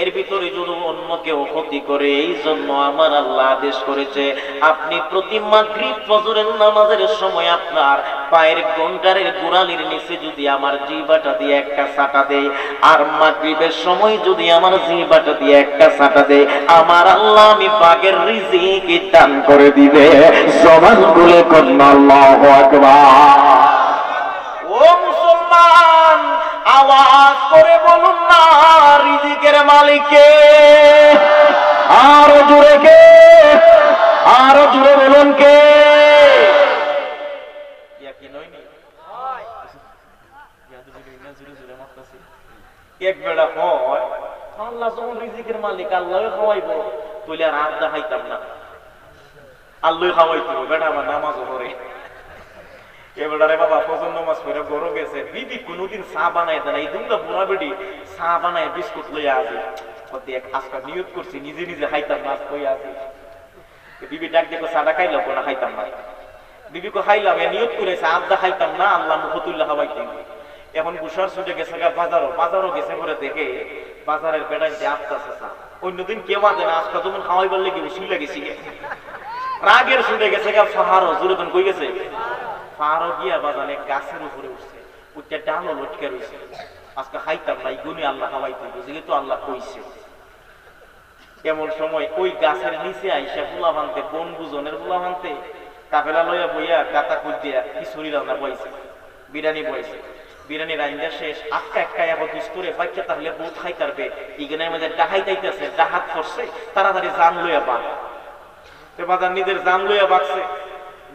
এর ভিতরে যদি অন্য কেউ ক্ষতি করে, এই জন্য আমার আল্লাহ আদেশ করেছে আপনি প্রতি মাগরিব ফজরের নামাজের সময় আপনার পায়ের গন্ডারের গোড়ালির নিচে যদি আমার জিহ্বাটা দিয়ে একটা ছাটা দেয়, আর মাগরিবের সময় যদি আমার জিহ্বাটা দিয়ে একটা ছাটা দেয়, আমার আল্লাহ আমি বাঘের রিজিক দান করে দিবে। জবান খুলে কন্যা আল্লাহু আকবার। ও মুসলমান, আওয়াজ করে বলুন না রিজিকের মালিক কে? আরো জোরে কে? আরো জোরে বলুন কে? এক বেড়া হয় আল্লাহ যখন রিজিকের মালিক, আল্লাহ খাওয়াইবো, তুই আর হাত দেখাইতাম না, আল্লাহ খাওয়াইতো। বেটা আমার নামাজ পড়ে, এবারে বাবা ফজর নামাজ পড়ে গরু গেছে, বিবি কোনদিন চা বানায় দেয় না, এই দুটা বুড়া বেডি চা বানায় বিস্কুট লইয়া আসে, দেখ আজকে নিয়ত করছি নিজে নিজে খাইতাম না, কই আসে। বিবি ডাক দেখো চাটা খাইলো কোনা খাইতাম না, বিবি কো খাইলাম, নিয়ত করেছে আড্ডা খাইতাম না, আল্লাহ মুখতুল্লাহ খাওয়াইতাম। এখন গুসার ছুটে গেছে বাজারও গেছে পরে দেখে বাজারের বেড়াইতে আসতেছে চা, অন্যদিন কেউ বাজে না, আজকে তুমি খাওয়াই বললে কি শুলে গেছি রাগের শুনে গেছে ফাহারো জুরতন কই গেছে ফাহারো গিয়া বাজানে গাছের উপরে উঠছে, উঠতে ডালও লটকে রয়েছে। আজকে খাইতাম না, গুনি আল্লাহ খাওয়াইতে বুঝলি তো আল্লাহ কইছে। এমন সময় ওই গাছের নিচে আইসা পোলা ভাঙতে, বন বুজনের পোলা ভাঙতে কাফেলা লইয়া বইয়া গাতা কুদিয়া খিচুড়ি রান্না বইছে, বিরিয়ানি বইছে। বিরিয়ানি রান্না শেষ, আটকা একটা এখন করে বাচ্চা তাহলে বহুত খাই তারবে ইগনের মধ্যে ডাহাই যাইতেছে, ডাহাত করছে, তাড়াতাড়ি জান লইয়া বাঘ বাজার নিজের জান লইয়া বাগছে।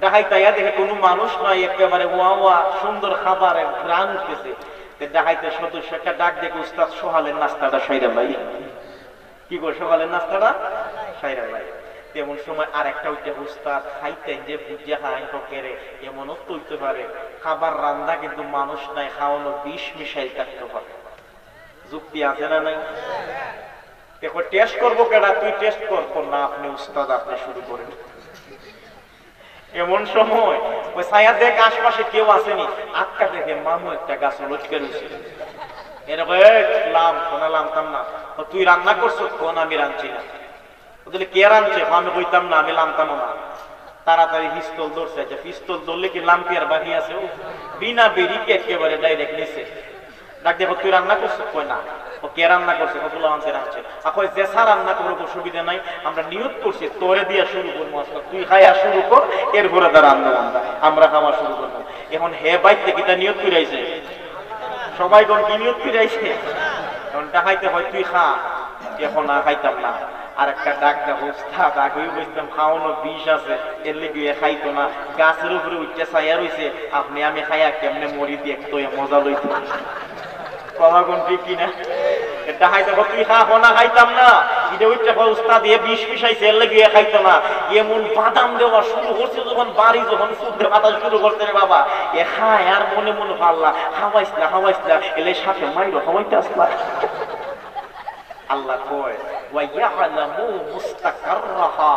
ডাহাই তাইয়া দেখে কোনো মানুষ নয়, একেবারে ওয়া ওয়া সুন্দর খাবার গ্রান উঠতেছে। ডাহাইতে সদস্য একটা ডাক দেখে উস্তাদ সকালের নাস্তাটা সাইরা ভাই, কি করে সকালের নাস্তাটা সাইরা ভাই। তেমন সময় আর একটা উঠে উস্তাদ খাইতেন যে বুঝিয়া খাইন কেড়ে, এমনও তৈতে পারে খাবার রান্না কিন্তু মানুষ নাই, খাওয়ানো বিষ মিশাই থাকতে পারে। যুক্তি আছে না নাই? দেখো টেস্ট করবো কেডা, তুই টেস্ট করবো না, আপনি উস্তাদ আপনি শুরু করেন। এমন সময় ওই ছায়া দেখ আশপাশে কেউ আসেনি, আটকা দেখে মামু একটা গাছ লটকে রয়েছে। এরকম লাম কোনা লামতাম না, তুই রান্না করছো কোন, আমি রাঁধছি না। বলে কে রাঁধছে, আমি কইতাম না, আমি লামতাম না। তাড়াতাড়ি পিস্তল ধরছে, পিস্তল ধরলে কি লামতি আর বাকি আছে, বিনা বেরিকে একেবারে ডাইরেক্ট নিছে। ডাক দেখো তুই রান্না করছো, কই না। ও কে রান্না করছে, কতগুলো আনছে রাঁধছে। এখন জেসা রান্না করবো সুবিধা নাই, আমরা নিয়ত করছি তোরে দিয়া শুরু করবো, তুই খাইয়া শুরু কর, এরপরে তার রান্না বান্না আমরা খাওয়া শুরু করবো। এখন হে বাইতে কিটা নিয়ত ফিরাইছে, সবাই কোন কি নিয়ত ফিরাইছে, এখন ডাকাইতে হয় তুই খা, এখন না খাইতাম না। আর একটা ডাক দেবো উস্তাদ, আগেও বুঝতাম খাওয়ানো বিষ আছে, এর লেগে খাইতো না, গাছের উপরে উঠতে ছায়া রয়েছে, আপনি আমি খাইয়া কেমনে মরি দিয়ে তো মজা লইতো। কথা কোন ঠিক কিনা? ডাকাইতে হয় তুই খা, না খাইতাম না, এটা উঠতে উস্তাদ এ বিষ মিশাইছে, এর লেগে খাইতো না। এমন বাদাম দেওয়া শুরু করছে যখন, বাড়ি যখন শুদ্ধে বাতাস শুরু করতে রে বাবা, এ খায় আর মনে মনে পারলা খাওয়াইছিলা খাওয়াইছিলা, এলে সাথে মাইরো খাওয়াইতে আসলা। আল্লাহ কয় ওয়ায়ালামু মুস্তাকাররাহা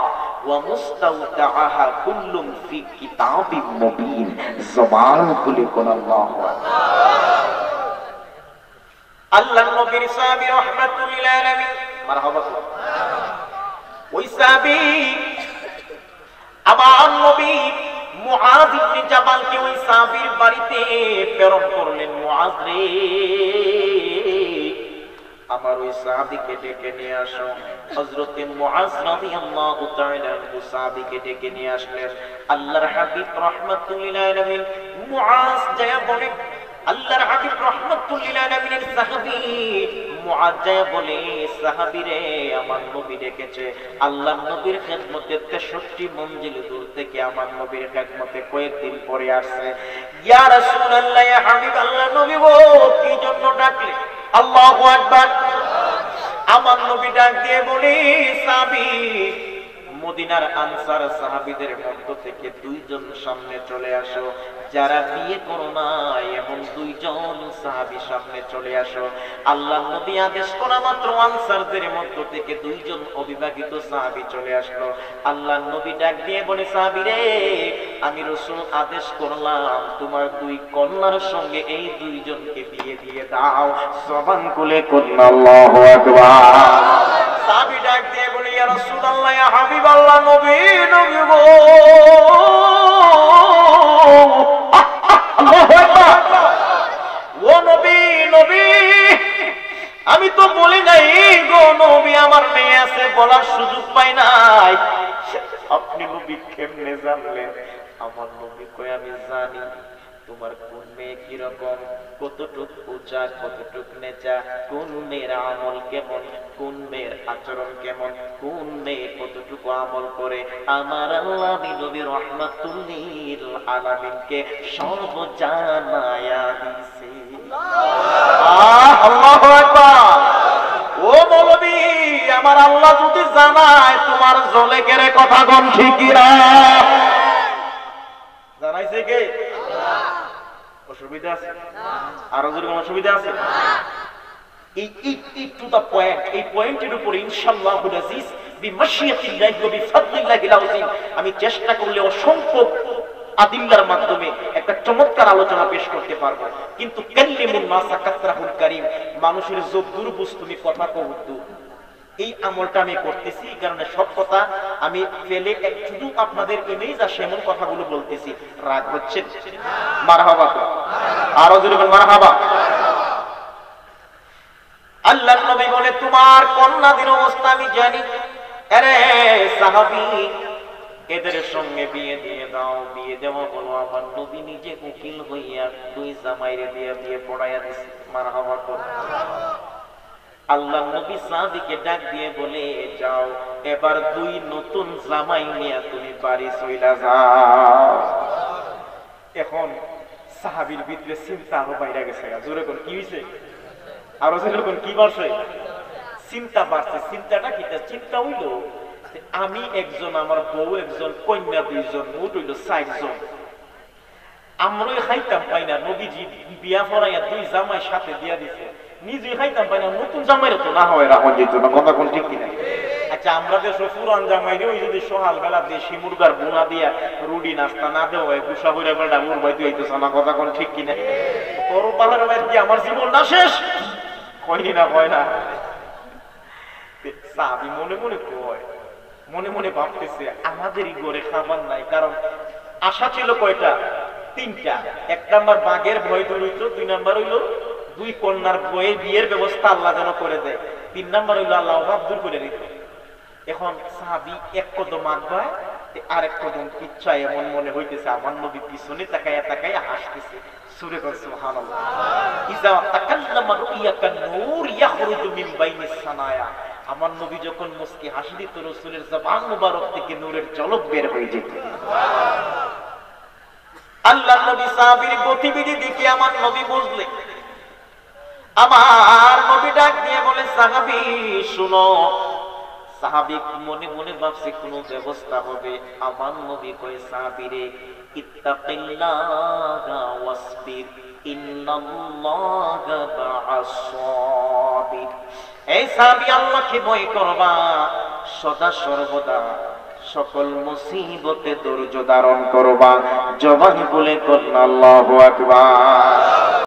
ওয়া মুস্তাওদাআহা কুল্লুম ফি কিতাবিম মুবিন। জবান খুলে কোন আল্লাহু আকবার। আল্লাহর নবীর সাহাবী রাহমাতুল লিল আলামিন, মারহাবা। ওই সাহাবী আমার নবী মুআয ইবনে জাবালকে ওই সাহাবীর বাড়িতে প্রেরণ করলেন। মুআয রে, আমার ওই সাহাবীকে ডেকে নিয়ে আসো। হযরতে মুআয রাদিয়াল্লাহু তাআলা আনহু সাহাবীকে ডেকে নিয়ে আসলেন। আল্লাহর হাবিব রাহমাতুল লিল আলামিন মুআয যায় বলে, আল্লাহর হাবিব রাহমাতুল লিল আলামিনের সাহাবী মুআয যায় বলে, সাহাবী রে আমার নবী ডেকেছে। আল্লাহর নবীর খেদমতে 63 মঞ্জিল দূর থেকে আমার নবীর খেদমতে কয়েকদিন পরে আসছে। ইয়া রাসূলুল্লাহ, ইয়া হাবিব আল্লাহ, নবী গো কি জন্য ডাকলে? আল্লাহু আকবার। আমার নবী ডাক দিয়ে বলি, সাহাবী মদিনার আনসার সাহাবীদের মধ্য থেকে 2 জন সামনে চলে আসো, যারা বিয়ে করো না এমন 2 জন সাহাবী সামনে চলে আসো। আল্লাহ নবী আদেশ করা মাত্র আনসারদের মধ্য থেকে 2 জন অবিবাহিত সাহাবী চলে আসলো। আল্লাহ নবী ডাক দিয়ে বলে, সাহাবী রে আমি রাসূল আদেশ করলাম তোমার 2 কন্যার সঙ্গে এই 2 জনকে বিয়ে দিয়ে দাও। জবান খুলে কোন আল্লাহু আকবার। সাহাবী ডাক দিয়ে বলে, ইয়া রাসূলুল্লাহ, ইয়া হাবিব আল্লাহ, নবী নবী গো, ও নবী নবী, আমি তো বলি নাই গো নবী আমার মেয়ে আছে, বলার সুযোগ পাই নাই। আপনি নবী কেমনে জানলেন? আমার নবী কয় আমি জানি তোমার কোন মেয়ে কিরকম, কতটুক উঁচা, কতটুক নেচা, কোন মেয়ের আমল কেমন, কোন মেয়ের আচরণ কেমন, কোন মেয়ে কতটুকু আমল করে। আমার আল্লাহ নবী রাহমাতুল লিল আলামিনকে সর্ব জানায়া দিছে। আল্লাহু আকবার। ও মৌলবী, আমার আল্লাহ যদি জানায় তোমার জলে কেড়ে কথা কোন ঠিকিরা জানাইছে কে? অসুবিধা আছে? আরো যদি কোনো অসুবিধা আছে? টু দা পয়েন্ট, এই পয়েন্টের উপরে ইনশাআল্লাহুল আজিজ বিমাশিয়াতিল্লাহি ওয়া বিফাদলিল্লাহিল আযীম আমি চেষ্টা করলে অসংখ্য আদিল্লার মাধ্যমে একটা চমৎকার আলোচনা পেশ করতে পারবো। কিন্তু কাল্লিমুন নাসা কাতরাহুল কারীম, মানুষের যদ্দুর বুঝ তুমি কথা কও, এই আমলটা আমি করতেছি, এই কারণে সব কথা আমি ফেলে শুধু আপনাদের ইমেজ আর সেমন কথাগুলো বলতেছি। রাগ হচ্ছে? মারহাবা তো, আরো জোরে বলেন মারহাবা। আল্লাহর নবী বলে, তোমার কন্যাদের অবস্থা আমি জানি। আরে সাহাবী, এদের সঙ্গে বিয়ে দিয়ে দাও। বিয়ে দেওয়া হলো, আমার নবী নিজে উকিল হইয়া 2 জামাইরে দিয়ে বিয়ে পড়াইয়া দিছে। মারহাবা তো। আল্লাহ নবী সাহাবীকে ডাক দিয়ে বলে, যাও এবার 2 নতুন জামাই নিয়ে তুমি বাড়ি চইলা যাও। এখন সাহাবীর ভিতরে চিন্তা আরো বাইরে গেছে। জোরে কোন কি হইছে? আরো জোরে কোন কি বলছে? চিন্তা বাড়ছে। চিন্তাটা কি? চিন্তা হইলো আমি একজন, আমার বউ একজন, কন্যা 2 জন, মোট হইল 4 জন। আমরাই খাইতাম পাই না, নবীজি বিয়া পড়াইয়া 2 জামাই সাথে দিয়া দিছে, নিজেই খাইতাম পাই না, নতুন জামাইরা তো না হয় রাখুন যেত না। কথা কোন ঠিক কিনা? আচ্ছা, আমরা দেশ পুরান জামাইরে ওই যদি সকাল বেলা দেশি মুরগার বোনা দিয়া রুটি নাস্তা না দেওয়া হয়, গুসা হইরা বেড়া মুর বাইতে হইতেছে না। কথা কোন ঠিক কিনা? তোর পাহাড়ের বাইরে কি আমার জীবন না শেষ? কয়নি না, কয় না। সাহাবী মনে মনে কয়, মনে মনে ভাবতেছে আমাদেরই ঘরে খাবার নাই। কারণ আশা ছিল কয়টা? 3টা। 1 নাম্বার বাঘের ভয় দূর হইতো, 2 নাম্বার হইল 2 কন্যার বইয়ের বিয়ের ব্যবস্থা আল্লাহ যেন করে দেয়, 3 নাম্বার হইল আল্লাহ অভাব দূর করে দিত। এখন সাহাবী 1 কদম আগায়, আর 1 কদম পিছায়। এমন মনে হইতেছে আমার নবী পিছনে তাকায়া তাকায়া হাসতেছে। সূরা সুবহানাল্লাহ। ইজা তাকাল্লামা রুইয়াকান নূর ইয়াখরুজু মিন বাইনিস সানায়া। আমার নবী যখন মুস্কি হাসি দিত, রাসূলের জবান মুবারক থেকে নূরের ঝলক বের হয়ে যেত। আল্লাহর নবী সাহাবীর গতিবিধি দেখে আমার নবী বুঝলেন। আমার নবী ডাক দিয়ে বলে, সাহাবী শুনো। সাহাবী মনে মনে ভাবছে কোন ব্যবস্থা হবে। আমার নবী কয়, সাহাবীরে ইত্তাকিল্লাহা ওয়াসবির ইন্নাল্লাহা মা'আস সাবির। এই সাহাবী, আল্লাহকে ভয় করবা, সদা সর্বদা সকল মুসিবতে ধৈর্য ধারণ করবা। জবান বলে কন্যা আল্লাহু আকবার।